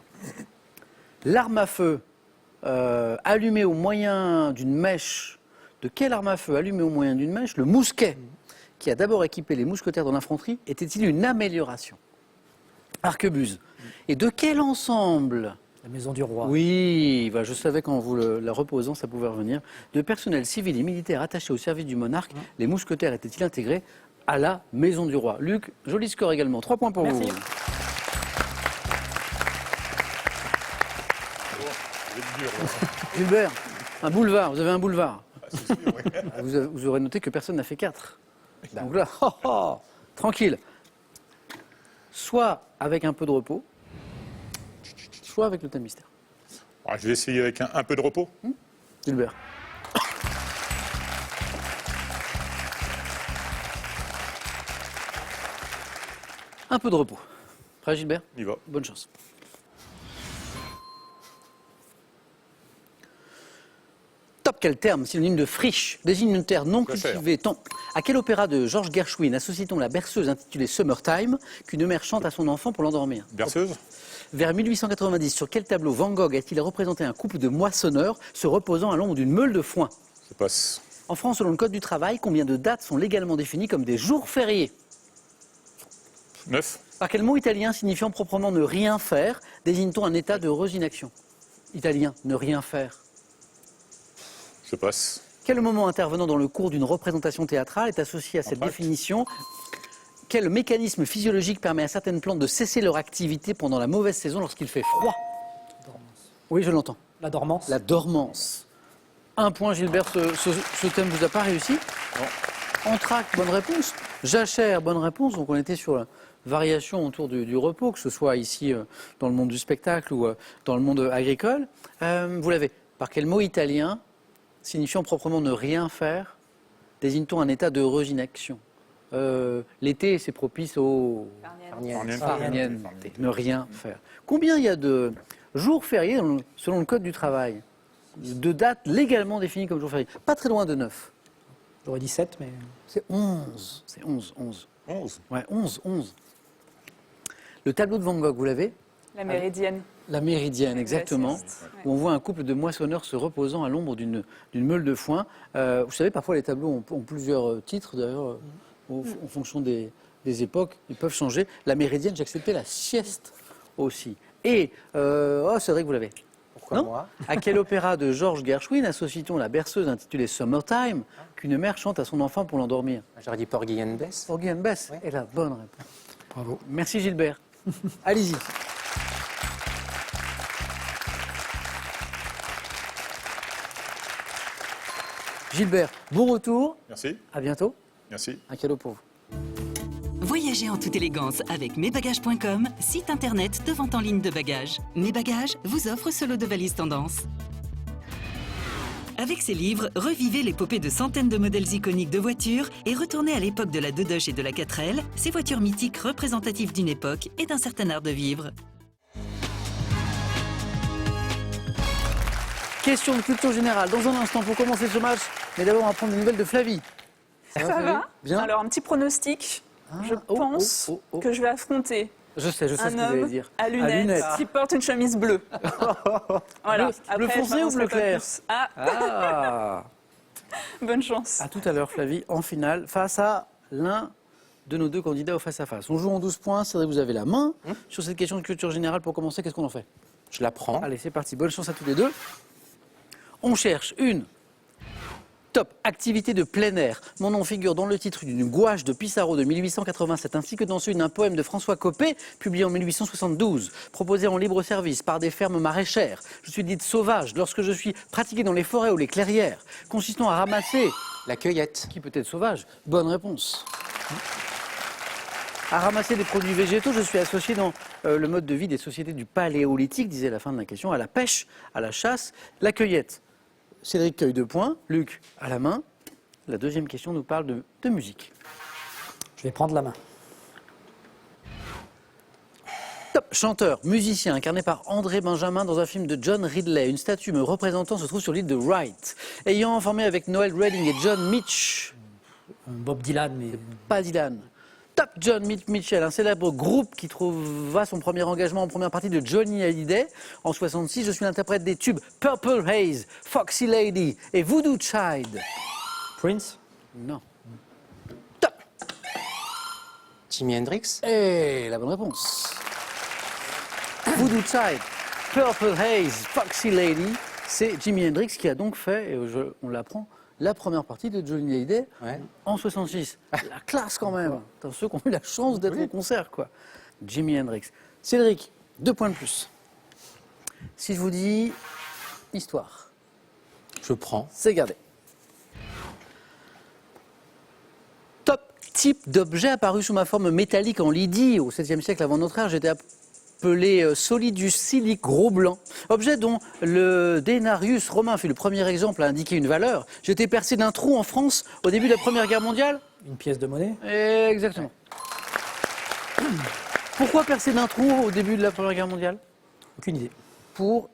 S1: L'arme à feu allumée au moyen d'une mèche. De quelle arme à feu allumée au moyen d'une mèche? Le mousquet, qui a d'abord équipé les mousquetaires dans l'infanterie, était-il une amélioration? Arquebuse. Et de quel ensemble?
S3: La maison du roi.
S1: Oui, bah, je savais qu'en vous la reposant, ça pouvait revenir. De personnel civil et militaire attaché au service du monarque, les mousquetaires étaient-ils intégrés à la maison du roi? Luc, joli score également. 3 points pour
S3: Merci.
S1: vous.
S2: Vous êtes dur, là.
S1: Gilbert, un boulevard, vous avez un boulevard.
S2: c'est sûr, oui.
S1: Vous aurez noté que personne n'a fait 4. Donc là, tranquille. Soit avec un peu de repos, soit avec le thème mystère.
S2: Alors, je vais essayer avec un peu de repos.
S1: Gilbert. Un peu de repos. Prêt, Gilbert?
S2: On y va.
S1: Bonne chance. Top, quel terme, synonyme de friche, désigne une terre non
S2: Quoi faire
S1: cultivée. À quel opéra de Georges Gershwin associe-t-on la berceuse intitulée Summertime qu'une mère chante à son enfant pour l'endormir?
S2: Berceuse?
S1: Vers 1890, sur quel tableau Van Gogh a-t-il représenté un couple de moissonneurs se reposant à l'ombre d'une meule de foin?
S2: Ça passe.
S1: En France, selon le Code du travail, combien de dates sont légalement définies comme des jours fériés?
S2: 9.
S1: Par quel mot italien signifiant proprement ne rien faire désigne-t-on un état d'heureuse inaction? Italien, ne rien faire.
S2: Je passe.
S1: Quel moment intervenant dans le cours d'une représentation théâtrale est associé à cette
S2: Entracte.
S1: définition? Quel mécanisme physiologique permet à certaines plantes de cesser leur activité pendant la mauvaise saison lorsqu'il fait froid? Oui, je l'entends.
S3: La dormance.
S1: La dormance. Un point, Gilbert, ce thème vous a pas réussi?
S2: Non.
S1: Entracte, bonne réponse. Jachère, bonne réponse. Donc on était sur la variation autour du repos, que ce soit ici dans le monde du spectacle ou dans le monde agricole. Vous l'avez. Par quel mot italien, signifiant proprement ne rien faire, désigne-t-on un état d'heureuse inaction? L'été, c'est propice au farniente, ne rien faire. Combien il y a de jours fériés selon le Code du travail? De dates légalement définies comme jours fériés? Pas très loin de 9.
S3: J'aurais dit 7, mais...
S1: C'est 11. C'est 11.
S2: 11.
S1: Ouais, 11. Le tableau de Van Gogh, vous l'avez?
S6: La méridienne.
S1: La méridienne, exactement.
S6: sieste, ouais.
S1: Où on voit un couple de moissonneurs se reposant à l'ombre d'une meule de foin. Vous savez, parfois les tableaux ont plusieurs titres, d'ailleurs, en fonction des époques. Ils peuvent changer. La méridienne, j'ai accepté la sieste aussi. Et, c'est vrai que vous l'avez.
S5: Pourquoi
S1: Non.
S5: moi?
S1: À quel opéra de Georges Gershwin associe-t-on la berceuse intitulée Summertime qu'une mère chante à son enfant pour l'endormir?
S5: J'aurais dit Porgy and Bess.
S1: Porgy and Bess
S5: Oui.
S1: est la bonne réponse.
S3: Bravo.
S1: Merci Gilbert. Allez-y. Gilbert, bon retour.
S2: Merci.
S1: À bientôt.
S2: Merci.
S1: Un cadeau pour vous.
S7: Voyagez en toute élégance avec mesbagages.com, site internet de vente en ligne de bagages. Mes Bagages vous offre ce lot de valises tendance. Avec ces livres, revivez l'épopée de centaines de modèles iconiques de voitures et retournez à l'époque de la Dodoche et de la 4L, ces voitures mythiques représentatives d'une époque et d'un certain art de vivre.
S1: Question de culture générale. Dans un instant, pour commencer ce match, mais d'abord, on va prendre des nouvelles de Flavie.
S6: Ça
S1: Flavie
S6: va?
S1: Bien.
S6: Alors, un petit pronostic. Je pense que je vais affronter
S1: Je sais ce que
S6: un
S1: vous allez
S6: homme
S1: dire.
S6: à lunettes qui porte une chemise bleue. Voilà.
S1: Bleu
S6: Après,
S1: foncé
S6: je
S1: ou bleu
S6: m'avancerai pas
S1: clair?
S6: plus. Ah,
S1: Ah.
S6: bonne chance.
S1: À tout à l'heure, Flavie, en finale, face à l'un de nos deux candidats au face-à-face. On joue en 12 points. C'est vrai que vous avez la main. Sur cette question de culture générale, pour commencer, qu'est-ce qu'on en fait?
S5: Je la prends.
S1: Allez, c'est parti. Bonne chance à tous les deux. On cherche une top activité de plein air. Mon nom figure dans le titre d'une gouache de Pissarro de 1887, ainsi que dans celui d'un poème de François Coppée, publié en 1872, proposé en libre service par des fermes maraîchères. Je suis dite sauvage lorsque je suis pratiquée dans les forêts ou les clairières, consistant à ramasser...
S5: La cueillette.
S1: Qui peut être sauvage? Bonne réponse. À ramasser des produits végétaux, je suis associé dans le mode de vie des sociétés du Paléolithique, disait la fin de la question, à la pêche, à la chasse, la cueillette. Cédric cueille 2 points, Luc à la main. La deuxième question nous parle de musique.
S3: Je vais prendre la main.
S1: Top. Chanteur, musicien, incarné par André Benjamin dans un film de John Ridley. Une statue me représentant se trouve sur l'île de Wright. Ayant formé avec Noel Redding et John Mitch,
S3: Bob Dylan, mais...
S1: pas Dylan. Top. John Mitchell, un célèbre groupe qui trouva son premier engagement en première partie de Johnny Hallyday. En 1966, je suis l'interprète des tubes Purple Haze, Foxy Lady et Voodoo Child.
S3: Prince?
S1: Non. Top.
S5: Jimi Hendrix.
S1: Et la bonne réponse. Voodoo Child, Purple Haze, Foxy Lady, c'est Jimi Hendrix qui a donc fait, et on l'apprend, la première partie de Johnny Hallyday en 66. La classe quand même. Dans ceux qui ont eu la chance d'être au concert, quoi. Jimi Hendrix. Cédric, 2 points de plus. Si je vous dis histoire,
S5: Je prends.
S1: c'est gardé. type d'objet apparu sous ma forme métallique en Lydie au 7e siècle avant notre ère. J'étais appelé solidus silic, gros blanc. Objet dont le denarius romain fut le premier exemple à indiquer une valeur. J'étais percé d'un trou en France au début de la Première Guerre mondiale.
S3: Une pièce de monnaie.
S1: Exactement. Pourquoi percer d'un trou au début de la Première Guerre mondiale?
S3: Aucune idée.
S1: Pour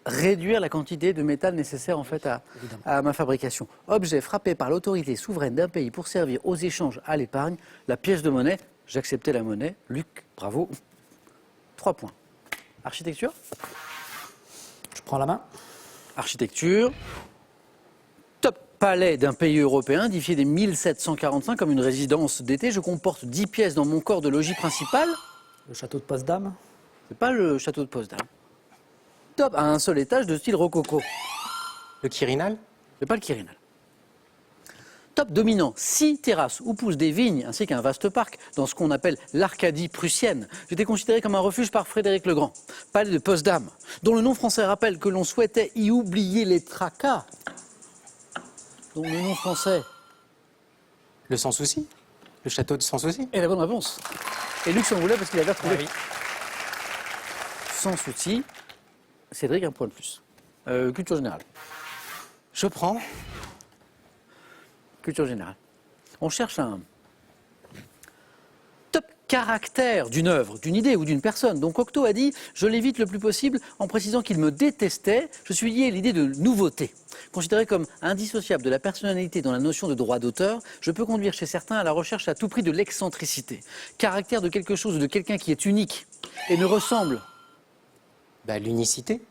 S1: réduire la quantité de métal nécessaire en fait à ma fabrication. Objet frappé par l'autorité souveraine d'un pays pour servir aux échanges à l'épargne, la pièce de monnaie. J'acceptais la monnaie. Luc, bravo. 3 points. Architecture.
S3: Je prends la main.
S1: Architecture. Top palais d'un pays européen, édifié dès 1745 comme une résidence d'été. Je comporte 10 pièces dans mon corps de logis principal.
S3: Le château de Potsdam.
S1: C'est pas le château de Potsdam. Top, à un seul étage de style rococo.
S5: Le Quirinal?
S1: C'est pas le Quirinal. Top dominant, 6 terrasses où poussent des vignes ainsi qu'un vaste parc dans ce qu'on appelle l'Arcadie prussienne. J'étais considéré comme un refuge par Frédéric le Grand. Palais de Potsdam, dont le nom français rappelle que l'on souhaitait y oublier les tracas. Dont le nom français
S5: Le Sans Souci? Le château de Sans Souci?
S1: est la bonne réponse. Et Luc s'en voulait parce qu'il avait retrouvé.
S3: Ah oui.
S1: Sans souci, Cédric, un point de plus. Culture générale.
S5: Je prends.
S1: Culture générale. On cherche un top caractère d'une œuvre, d'une idée ou d'une personne. Donc Cocteau a dit « Je l'évite le plus possible en précisant qu'il me détestait. Je suis lié à l'idée de nouveauté. Considéré comme indissociable de la personnalité dans la notion de droit d'auteur, je peux conduire chez certains à la recherche à tout prix de l'excentricité. Caractère de quelque chose ou de quelqu'un qui est unique et ne ressemble,
S5: Bah, l'unicité.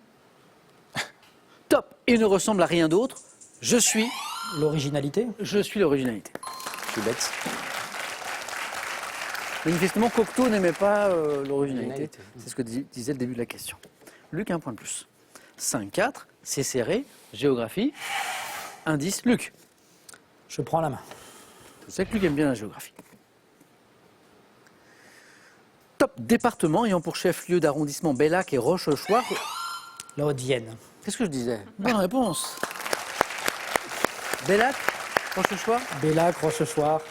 S1: top, et ne ressemble à rien d'autre. Je suis
S3: L'originalité.
S1: l'originalité.
S5: Je suis bête.
S1: Manifestement, Cocteau n'aimait pas l'originalité.
S5: L'originalité.
S1: C'est ce que disait le début de la question. Luc, un point de plus. 5-4, c'est serré. Géographie. Indice, Luc.
S3: Je prends la main.
S1: Je sais que Luc aime bien la géographie. Top département ayant pour chef-lieu d'arrondissement Bellac et Rochechouart.
S3: La Haute-Vienne.
S1: Qu'est-ce que je disais? Bonne réponse. Bellac, Rochechouart.
S3: Bellac, Rochechouart.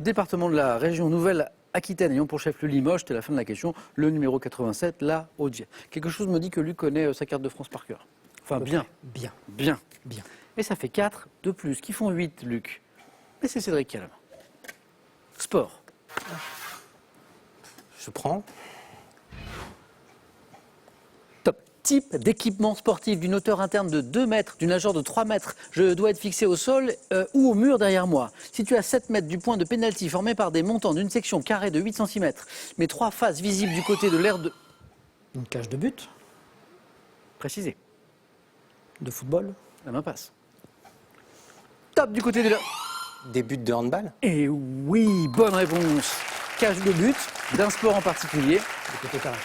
S1: Département de la région Nouvelle-Aquitaine ayant pour chef-lieu Limoges, c'était la fin de la question. Le numéro 87, la Haute-Vienne. Quelque chose me dit que Luc connaît sa carte de France par cœur. Enfin, bien.
S3: Bien.
S1: Bien.
S3: Bien.
S1: Et ça fait 4 de plus, qui font 8, Luc. Mais c'est Cédric qui a la main. Sport.
S5: Je prends.
S1: Top. Type d'équipement sportif d'une hauteur interne de 2 mètres, d'une largeur de 3 mètres. Je dois être fixé au sol ou au mur derrière moi. Situé à 7 mètres du point de pénalty formé par des montants d'une section carrée de 8 cm. Mes 3 faces visibles du côté de l'aire de...
S3: Une cage de but.
S1: Précisé.
S3: De football.
S1: La main passe. Top du côté de la...
S5: Des buts de handball?
S1: Et oui, bonne réponse. Cage de but, d'un sport en particulier.
S3: De côté carré.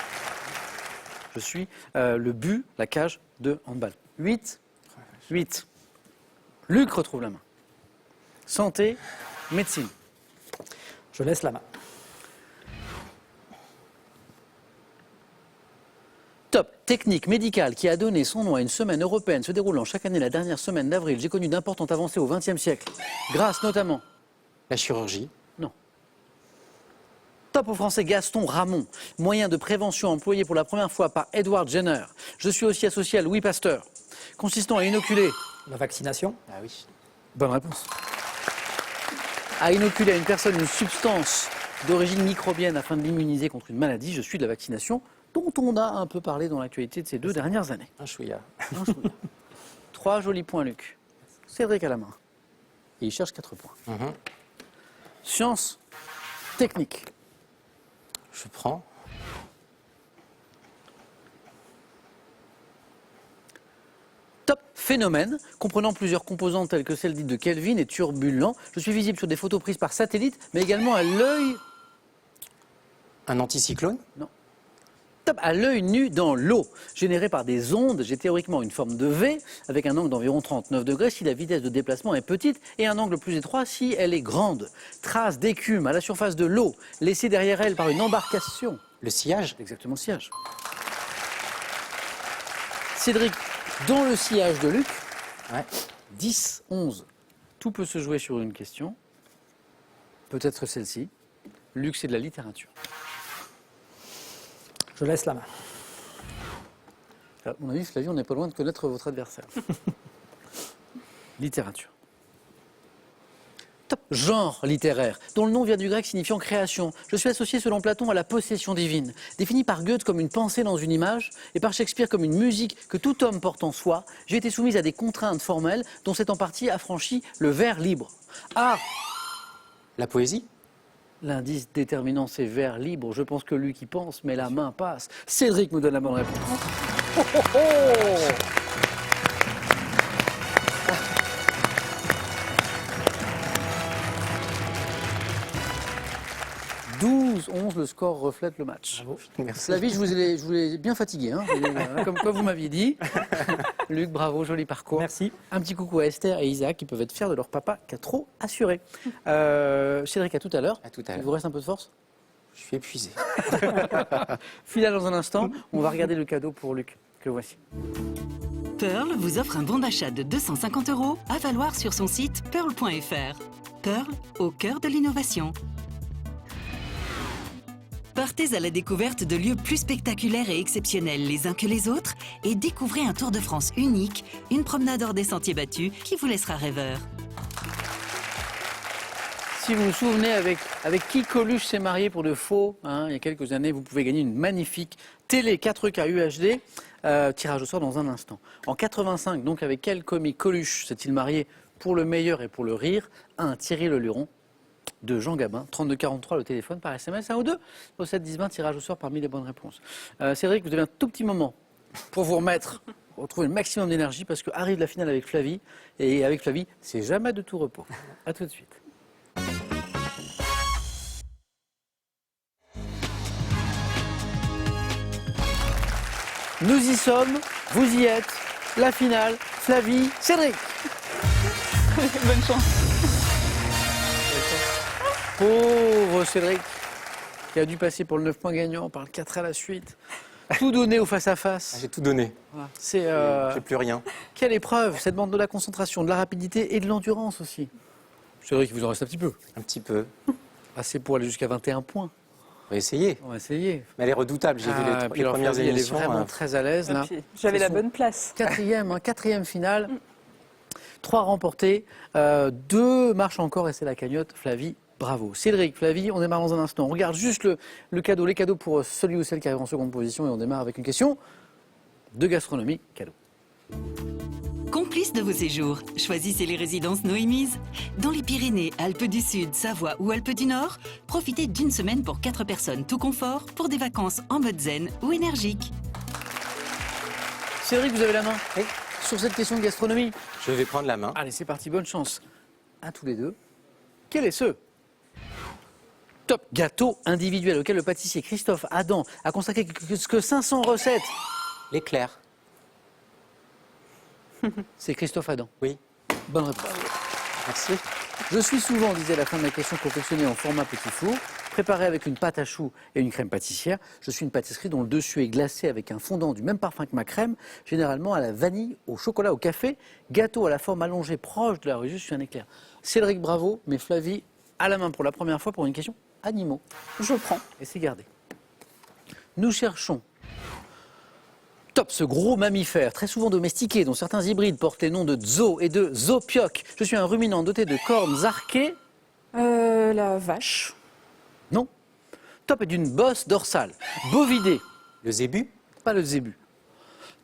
S1: Je suis le but, la cage de handball. 8. 8. Luc retrouve la main. Santé, médecine.
S3: Je laisse la main.
S1: Top. Technique médicale qui a donné son nom à une semaine européenne se déroulant chaque année la dernière semaine d'avril. J'ai connu d'importantes avancées au XXe siècle. Grâce notamment...
S5: La chirurgie?
S1: Non. Top au français Gaston Ramon. Moyen de prévention employé pour la première fois par Edward Jenner. Je suis aussi associé à Louis Pasteur. Consistant à inoculer...
S3: La vaccination.
S5: Ah oui.
S1: Bonne réponse. À inoculer à une personne une substance d'origine microbienne afin de l'immuniser contre une maladie. Je suis de la vaccination dont on a un peu parlé dans l'actualité de ces 2 dernières années.
S5: Un chouïa.
S1: 3 jolis points, Luc. Cédric à la main. Et il cherche 4 points. Sciences, technique.
S5: Je prends.
S1: Top phénomène, comprenant plusieurs composantes telles que celles dites de Kelvin et turbulent. Je suis visible sur des photos prises par satellite, mais également à l'œil...
S5: Un anticyclone?
S1: Non. Top, à l'œil nu dans l'eau, générée par des ondes. J'ai théoriquement une forme de V, avec un angle d'environ 39 degrés si la vitesse de déplacement est petite, et un angle plus étroit si elle est grande. Trace d'écume à la surface de l'eau, laissée derrière elle par une embarcation.
S5: Le sillage?
S1: Exactement, sillage. Cédric, dans le sillage de Luc,
S5: Ouais.
S1: 10, 11. Tout peut se jouer sur une question. Peut-être celle-ci. Luc, c'est de la littérature.
S3: Je laisse la main.
S1: À mon avis, Flavie, on n'est pas loin de connaître votre adversaire. Littérature. Top. Genre littéraire, dont le nom vient du grec signifiant création. Je suis associé selon Platon à la possession divine, définie par Goethe comme une pensée dans une image et par Shakespeare comme une musique que tout homme porte en soi. J'ai été soumise à des contraintes formelles dont s'est en partie affranchi le vers libre. Art.
S5: La poésie?
S1: L'indice déterminant c'est vers libre. Je pense que Luc y pense, mais la main passe. Cédric nous donne la bonne réponse. Oh, oh, oh. 12-11, le score reflète le match.
S3: Bravo.
S5: Merci.
S1: Flavie, je vous ai bien fatigué, hein, comme quoi vous m'aviez dit. Luc, bravo, joli parcours.
S3: Merci.
S1: Un petit coucou à Esther et Isaac qui peuvent être fiers de leur papa qui a trop assuré. Cédric, à tout à l'heure.
S5: À tout à
S1: Il
S5: l'heure.
S1: vous reste un peu de force?
S5: Je suis épuisé.
S1: Finale dans un instant. On va regarder le cadeau pour Luc, que voici.
S7: Pearl vous offre un bon d'achat de 250 € à valoir sur son site pearl.fr. Pearl, au cœur de l'innovation. Partez à la découverte de lieux plus spectaculaires et exceptionnels les uns que les autres et découvrez un Tour de France unique, une promenade hors des sentiers battus qui vous laissera rêveur.
S1: Si vous vous souvenez avec qui Coluche s'est marié pour de faux, hein, il y a quelques années, vous pouvez gagner une magnifique télé 4K UHD. Tirage au sort dans un instant. En 85, donc avec quel comique Coluche s'est-il marié pour le meilleur et pour le rire? 1. Thierry Leluron. 2. Jean Gabin. 3243 le téléphone par SMS. 1 ou 2 au 7 10 20, tirage au sort parmi les bonnes réponses. Cédric, vous avez un tout petit moment pour vous remettre, retrouver le maximum d'énergie parce que arrive la finale avec Flavie. Et avec Flavie, c'est jamais de tout repos. A tout de suite. Nous y sommes, vous y êtes, la finale, Flavie, Cédric.
S6: Bonne chance.
S1: Pauvre Cédric, qui a dû passer pour le 9 points gagnant, par le 4 à la suite. Tout donné au face-à-face.
S5: J'ai tout donné.
S1: C'est
S5: J'ai plus rien.
S1: quelle épreuve, cette demande de la concentration, de la rapidité et de l'endurance aussi. Cédric, il vous en reste un petit peu.
S5: Un petit peu.
S1: Assez pour aller jusqu'à 21 points.
S5: On va essayer.
S1: On va essayer.
S5: Mais elle est redoutable. J'ai vu
S1: Ah,
S5: les,
S1: puis
S5: les
S1: alors,
S5: premières
S1: Flavie,
S5: émissions.
S1: elle est vraiment très à l'aise là.
S6: J'avais
S1: Ce
S6: la
S1: sont
S6: bonne place.
S1: Quatrième finale. 3 remportés, 2 marches encore et c'est la cagnotte. Flavie, bravo. Cédric, Flavie, on démarre dans un instant. On regarde juste le cadeau, les cadeaux pour celui ou celle qui arrive en seconde position et on démarre avec une question de gastronomie. Cadeau.
S7: Complice de vos séjours, choisissez les résidences Noémise. Dans les Pyrénées, Alpes du Sud, Savoie ou Alpes du Nord, profitez d'une semaine pour 4 personnes tout confort pour des vacances en mode zen ou énergique.
S1: Cédric, vous avez la main
S5: Oui.
S1: sur cette question de gastronomie.
S5: Je vais prendre la main.
S1: Allez, c'est parti, bonne chance. À tous les deux. Quel est ce top gâteau individuel auquel le pâtissier Christophe Adam a consacré que 500 recettes?
S5: L'éclair.
S1: C'est Christophe Adam.
S5: Oui.
S1: Bonne réponse.
S5: Merci.
S1: Je suis souvent, disait la fin de la question, confectionné en format petit four, préparé avec une pâte à choux et une crème pâtissière. Je suis une pâtisserie dont le dessus est glacé avec un fondant du même parfum que ma crème, généralement à la vanille, au chocolat, au café. Gâteau à la forme allongée proche de la rue. Je suis un éclair. Cédric, bravo, mais Flavie à la main pour la première fois pour une question animaux.
S6: Je prends.
S1: Et c'est gardé. Nous cherchons top, ce gros mammifère, très souvent domestiqué, dont certains hybrides portent les noms de Zo et de Zopioque. Je suis un ruminant doté de cornes arquées.
S6: La vache.
S1: Non. Top est d'une bosse dorsale. Bovidé,
S5: Le zébu.
S1: pas le zébu.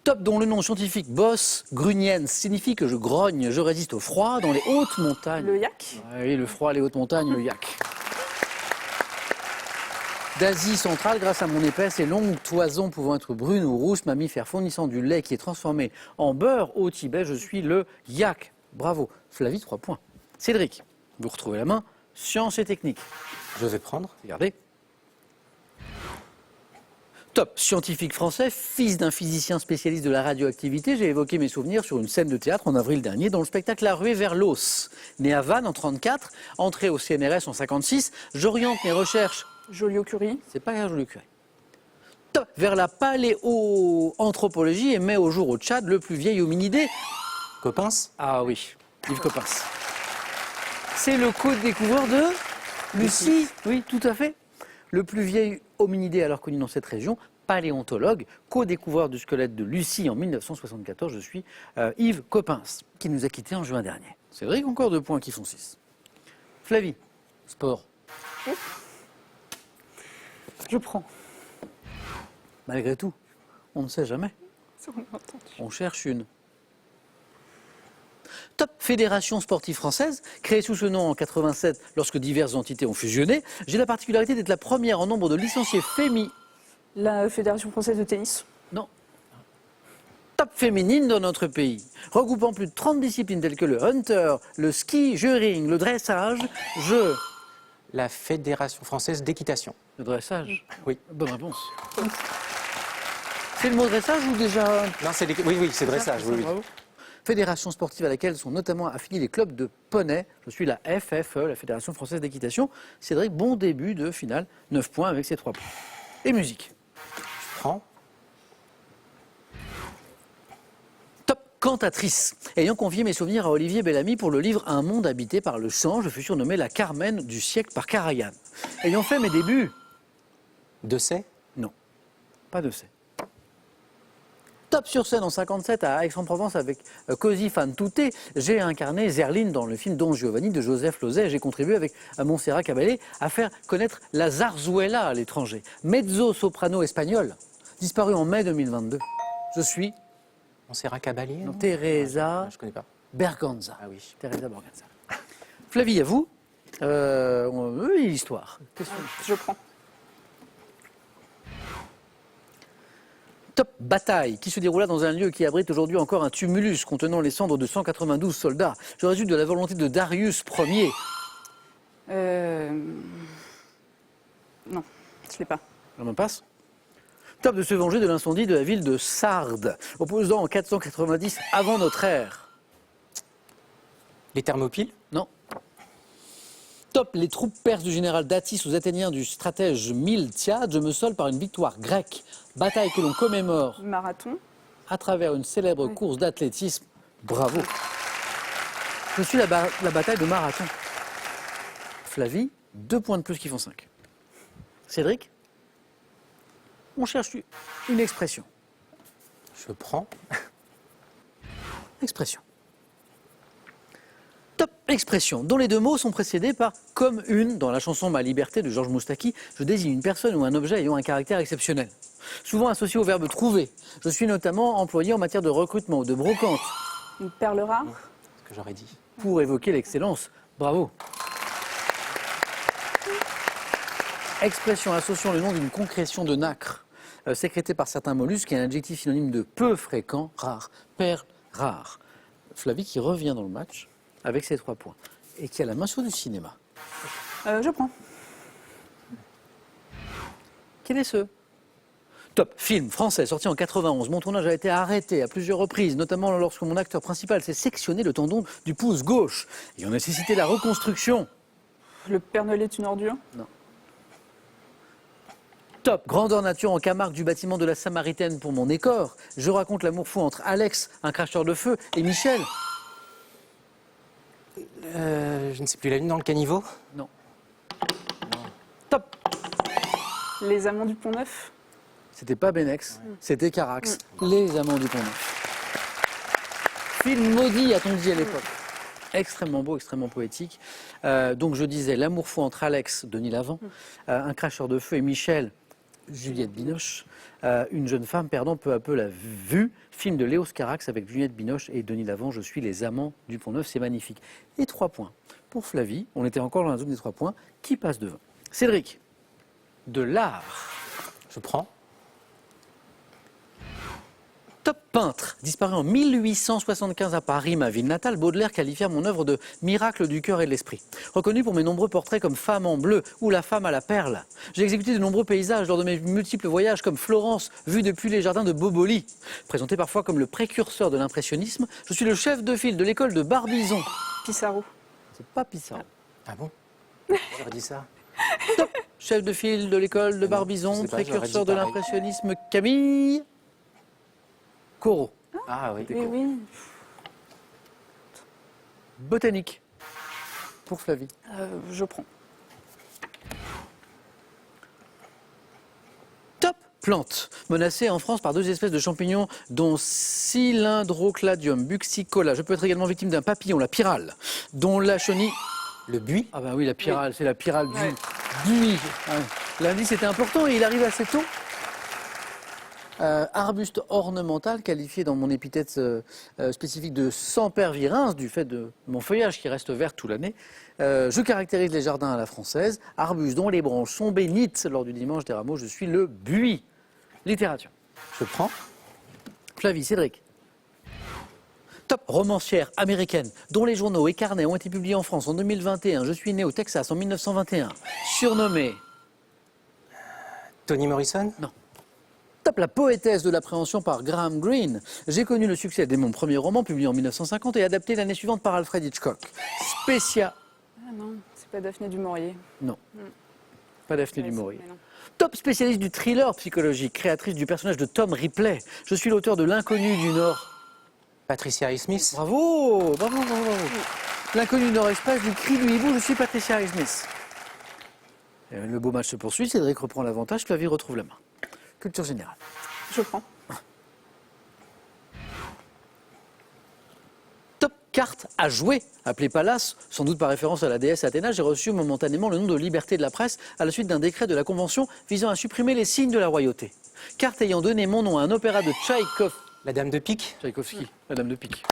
S1: Top, dont le nom scientifique bosse grunienne, signifie que je grogne, je résiste au froid dans les hautes montagnes.
S6: Le yak.
S1: Ah oui, le froid, les hautes montagnes, le yak. D'Asie centrale, grâce à mon épaisse et longue toison pouvant être brune ou rousse, mammifère fournissant du lait qui est transformé en beurre au Tibet, je suis le yak. Bravo. Flavie, 3 points. Cédric, vous retrouvez la main. Science et technique.
S5: Je vais prendre.
S1: Regardez. Top, scientifique français, fils d'un physicien spécialiste de la radioactivité, j'ai évoqué mes souvenirs sur une scène de théâtre en avril dernier dans le spectacle La ruée vers l'os. Né à Vannes en 1934, entré au CNRS en 1956, j'oriente mes recherches.
S6: Joliot-Curie.
S1: C'est pas un joli curé. Top, vers la paléoanthropologie et met au jour au Tchad le plus vieil hominidé.
S5: Coppens.
S1: Ah oui, Yves Coppens. C'est le co-découvreur de Lucie, oui, tout à fait. Le plus vieil hominidé alors connu dans cette région, paléontologue, co-découvreur du squelette de Lucie en 1974, je suis Yves Coppens, qui nous a quittés en juin dernier. Cédric, encore 2 points qui font 6. Flavie, sport.
S6: Je prends.
S1: Malgré tout, on ne sait jamais.
S6: Ça, on l'a entendu.
S1: On cherche une. Top Fédération sportive française, créée sous ce nom en 87 lorsque diverses entités ont fusionné. J'ai la particularité d'être la première en nombre de licenciés féminins.
S6: La Fédération française de tennis.
S1: Non. Top féminine dans notre pays, regroupant plus de 30 disciplines telles que le hunter, le ski, juring, le dressage,
S5: La Fédération française d'équitation.
S1: Le dressage.
S5: Oui.
S1: Bonne réponse. C'est le mot dressage ou déjà...
S5: Non, c'est oui, c'est dressage. Oui, oui.
S1: Bravo. Fédération sportive à laquelle sont notamment affiliés les clubs de poney. Je suis la FFE, la Fédération française d'équitation. Cédric, bon début de finale, 9 points avec ses 3 points. Et musique.
S5: Je prends.
S1: Top cantatrice. Ayant confié mes souvenirs à Olivier Bellamy pour le livre Un monde habité par le chant, je fus surnommée la Carmen du siècle par Karajan. Ayant fait mes débuts...
S5: De C.
S1: Non, pas de C. Top sur scène en 57 à Aix-en-Provence avec Così fan tutte. J'ai incarné Zerline dans le film Don Giovanni de Joseph Losey. J'ai contribué avec Montserrat Caballé à faire connaître la zarzuela à l'étranger. Mezzo-soprano espagnol, disparu en mai 2022. Je suis
S5: Montserrat Caballé. non
S1: Teresa
S5: Je connais pas.
S1: Berganza.
S5: Ah oui.
S1: Teresa Berganza. Flavie, à vous. Oui, l'histoire. Question.
S6: Je prends.
S1: Top bataille qui se déroula dans un lieu qui abrite aujourd'hui encore un tumulus contenant les cendres de 192 soldats. Je résulte de la volonté de Darius Ier.
S6: Non, je l'ai pas.
S1: On en passe. Top de se venger de l'incendie de la ville de Sardes, opposant en 490 avant notre ère.
S5: Les Thermopyles.
S1: Non. Top les troupes perses du général Datis aux Athéniens du stratège Miltiade. Je me solde par une victoire grecque. Bataille que l'on commémore
S6: Marathon.
S1: à travers une célèbre course d'athlétisme. Bravo. Je suis la bataille de Marathon. Flavie, 2 points de plus qui font 5. Cédric, on cherche une expression.
S5: Je prends.
S1: Expression. Top expression, dont les 2 mots sont précédés par comme une dans la chanson Ma liberté de Georges Moustaki. Je désigne une personne ou un objet ayant un caractère exceptionnel. Souvent associé au verbe trouver. Je suis notamment employé en matière de recrutement ou de brocante.
S6: Une perle rare.
S5: Ce que j'aurais dit.
S1: Pour évoquer l'excellence. Bravo. Expression associant le nom d'une concrétion de nacre, sécrétée par certains mollusques, et un adjectif synonyme de peu fréquent, rare, perle rare. Flavie qui revient dans le match avec ses 3 points et qui a la main sur du cinéma.
S6: Je prends.
S1: Quel est ce top film français sorti en 91. Mon tournage a été arrêté à plusieurs reprises, notamment lorsque mon acteur principal s'est sectionné le tendon du pouce gauche, ayant nécessité la reconstruction.
S6: Le Père Noël est une ordure.
S1: Non. Top, grandeur nature en Camargue du bâtiment de la Samaritaine pour mon écor. Je raconte l'amour fou entre Alex, un cracheur de feu, et Michel.
S5: Je ne sais plus, la lune dans le caniveau.
S1: Non. Top.
S6: Les Amants du Pont-Neuf.
S1: C'était pas Benex, c'était Carax. Les Amants du Pont-Neuf. Film maudit, a-t-on dit à l'époque. Extrêmement beau, extrêmement poétique. Donc je disais l'amour fou entre Alex, Denis Lavant, un cracheur de feu, et Michel, Juliette Binoche, une jeune femme perdant peu à peu la vue. Film de Léos Carax avec Juliette Binoche et Denis Lavant. Je suis les Amants du Pont-Neuf, c'est magnifique. Et 3 points pour Flavie. On était encore dans la zone des 3 points. Qui passe devant? Cédric, de l'art.
S5: Je prends.
S1: Top peintre, disparu en 1875 à Paris, ma ville natale, Baudelaire qualifia mon œuvre de miracle du cœur et de l'esprit. Reconnu pour mes nombreux portraits comme Femme en bleu ou La femme à la perle. J'ai exécuté de nombreux paysages lors de mes multiples voyages comme Florence, vue depuis les jardins de Boboli. Présenté parfois comme le précurseur de l'impressionnisme, je suis le chef de file de l'école de Barbizon.
S6: Pissarro.
S1: C'est pas Pissarro.
S5: Ah bon? J'aurais dit ça.
S1: Top, chef de file de l'école de Barbizon,
S5: je sais pas, j'aurais
S1: précurseur
S5: dit
S1: de
S5: pareil.
S1: l'impressionnisme, Camille Corot.
S5: Ah oui.
S6: Oui, oui.
S1: Botanique, pour Flavie.
S6: Je prends.
S1: plante, menacée en France par 2 espèces de champignons, dont Cylindrocladium buxicola. Je peux être également victime d'un papillon, la pyrale, dont la chenille...
S5: Le buis.
S1: Ah ben oui, la pyrale, c'est la pyrale du buis. L'indice était important et il arrive assez tôt. Arbuste ornemental qualifié dans mon épithète spécifique de sempervirens du fait de mon feuillage qui reste vert toute l'année. Je caractérise les jardins à la française. Arbuste dont les branches sont bénites lors du dimanche des rameaux. Je suis le buis. Littérature.
S5: Je prends.
S1: Flavie, Cédric. Top romancière américaine dont les journaux et carnets ont été publiés en France en 2021. Je suis né au Texas en 1921. Surnommée.
S5: Toni Morrison.
S1: Non. Top la poétesse de l'appréhension par Graham Greene. J'ai connu le succès dès mon premier roman, publié en 1950 et adapté l'année suivante par Alfred Hitchcock.
S6: Ah non, c'est pas Daphné du Maurier.
S1: Non, pas Daphné du Maurier.
S6: Mais non.
S1: Top spécialiste du thriller psychologique, créatrice du personnage de Tom Ripley. Je suis l'auteur de L'Inconnu du Nord.
S5: Patricia Highsmith.
S1: Bravo, bravo, bravo, bravo. L'Inconnu du Nord-Espace, du cri du hibou, je suis Patricia Highsmith. Le beau match se poursuit, Cédric reprend l'avantage, Flavie retrouve la main. Culture générale.
S6: Je prends.
S1: Top carte à jouer, appelée Pallas, sans doute par référence à la déesse Athéna, j'ai reçu momentanément le nom de liberté de la presse à la suite d'un décret de la Convention visant à supprimer les signes de la royauté. Carte ayant donné mon nom à un opéra de
S5: La Dame de Pique.
S1: Tchaïkovski, la Dame de Pique.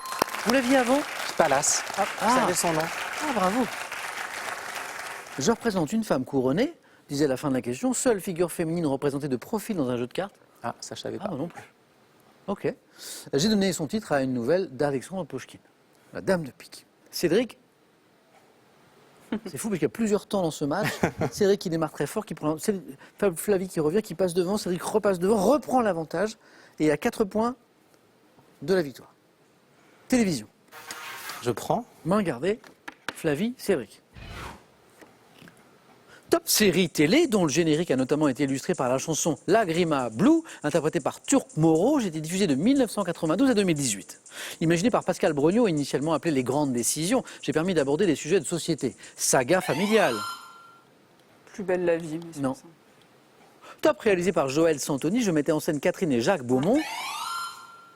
S1: Vous l'aviez avant?
S5: Pallas. Vous savez son nom.
S1: Ah, bravo. Je représente une femme couronnée, disait la fin de la question, seule figure féminine représentée de profil dans un jeu de cartes.
S5: Ah, ça je savais pas.
S1: Ah, moi non plus. Ok. J'ai donné son titre à une nouvelle d'Alexandre Pouchkine, La Dame de Pique. Cédric, c'est fou parce qu'il y a plusieurs temps dans ce match. Cédric qui démarre très fort, qui prend Flavie qui revient, qui passe devant, Cédric repasse devant, reprend l'avantage et à 4 points de la victoire. Télévision.
S5: Je prends.
S1: Main gardée, Flavie, Cédric. Top série télé, dont le générique a notamment été illustré par la chanson Lagrima Blue, interprétée par Turk Moreau, j'ai été diffusée de 1992 à 2018. Imaginée par Pascal Brognaud, initialement appelée Les Grandes Décisions, j'ai permis d'aborder des sujets de société. Saga familiale.
S6: Plus belle la vie. Mais c'est
S1: Non.
S6: pas ça.
S1: Top réalisé par Joël Santoni, je mettais en scène Catherine et Jacques Beaumont.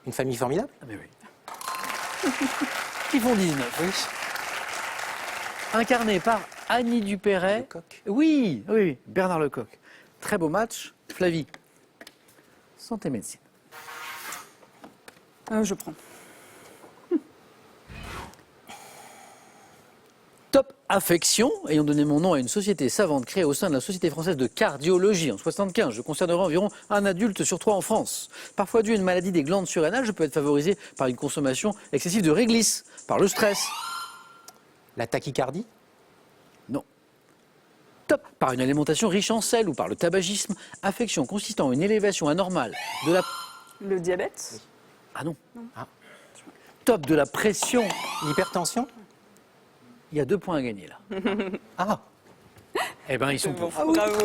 S5: Une famille formidable.
S1: Ah mais oui. Qui font 19.
S5: Oui.
S1: Incarné par Annie Dupéret.
S5: Lecoq.
S1: Oui, oui, Bernard Lecoq. Très beau match. Flavie. Santé médecine.
S6: Je prends.
S1: Top affection, ayant donné mon nom à une société savante créée au sein de la Société française de cardiologie en 1975. Je concernerai environ un adulte sur 3 en France. Parfois dû à une maladie des glandes surrénales, je peux être favorisé par une consommation excessive de réglisse, par le stress.
S5: La tachycardie.
S1: Non. Top, par une alimentation riche en sel ou par le tabagisme. Affection consistant en une élévation anormale de la...
S6: Le diabète.
S1: Ah non.
S5: Ah.
S1: Top de la pression.
S5: L'hypertension.
S1: Il y a 2 points à gagner là.
S5: Ah.
S1: Eh ben ils sont
S6: Bon,
S1: pour.
S6: bravo.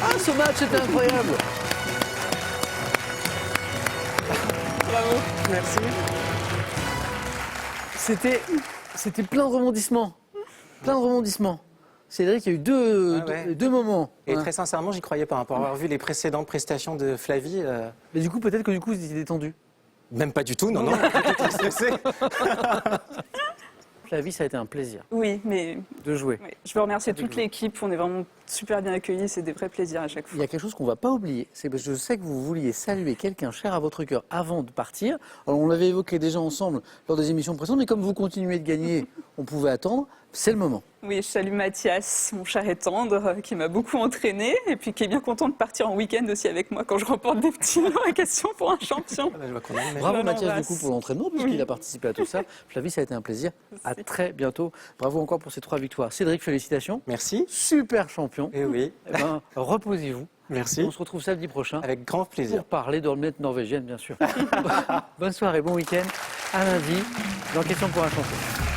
S1: Ah ce match était incroyable.
S6: Bravo.
S5: Merci.
S1: C'était plein de rebondissements. Plein de rebondissements. Cédric, il y a eu deux moments.
S5: Et
S1: hein.
S5: très sincèrement, j'y croyais pas. Pour avoir vu les précédentes prestations de Flavie,
S1: Mais du coup, peut-être que vous étiez détendu.
S5: même pas du tout, non, non. J'étais stressé.
S1: Flavie, ça a été un plaisir
S6: Oui, mais
S1: de jouer.
S6: oui, je veux remercier toute l'équipe. On est vraiment super bien accueillis. C'est des vrais plaisirs à chaque
S1: Il y
S6: fois.
S1: a quelque chose qu'on ne va pas oublier, c'est que je sais que vous vouliez saluer quelqu'un cher à votre cœur avant de partir. Alors on l'avait évoqué déjà ensemble lors des émissions précédentes, mais comme vous continuez de gagner, on pouvait attendre. C'est le moment.
S6: Oui, je salue Mathias, mon cher et tendre, qui m'a beaucoup entraîné et puis qui est bien content de partir en week-end aussi avec moi quand je remporte des petits lots à question pour un champion.
S5: Ah bah, je vois qu'on a le même.
S1: Bravo
S6: Je
S1: Mathias du
S6: l'embrasse.
S1: coup pour l'entraînement, puisqu'il
S6: Oui.
S1: a participé à tout ça. Flavie, ça a été un plaisir. À très bientôt. Bravo encore pour ces 3 victoires. Cédric, félicitations.
S5: Merci.
S1: Super champion.
S5: Et oui.
S1: Eh ben, reposez-vous.
S5: Merci.
S1: On se retrouve samedi prochain
S5: Avec grand plaisir.
S1: pour parler d'omelette norvégienne, bien sûr. Bonne soirée, bon week-end. À lundi, dans Question pour un champion.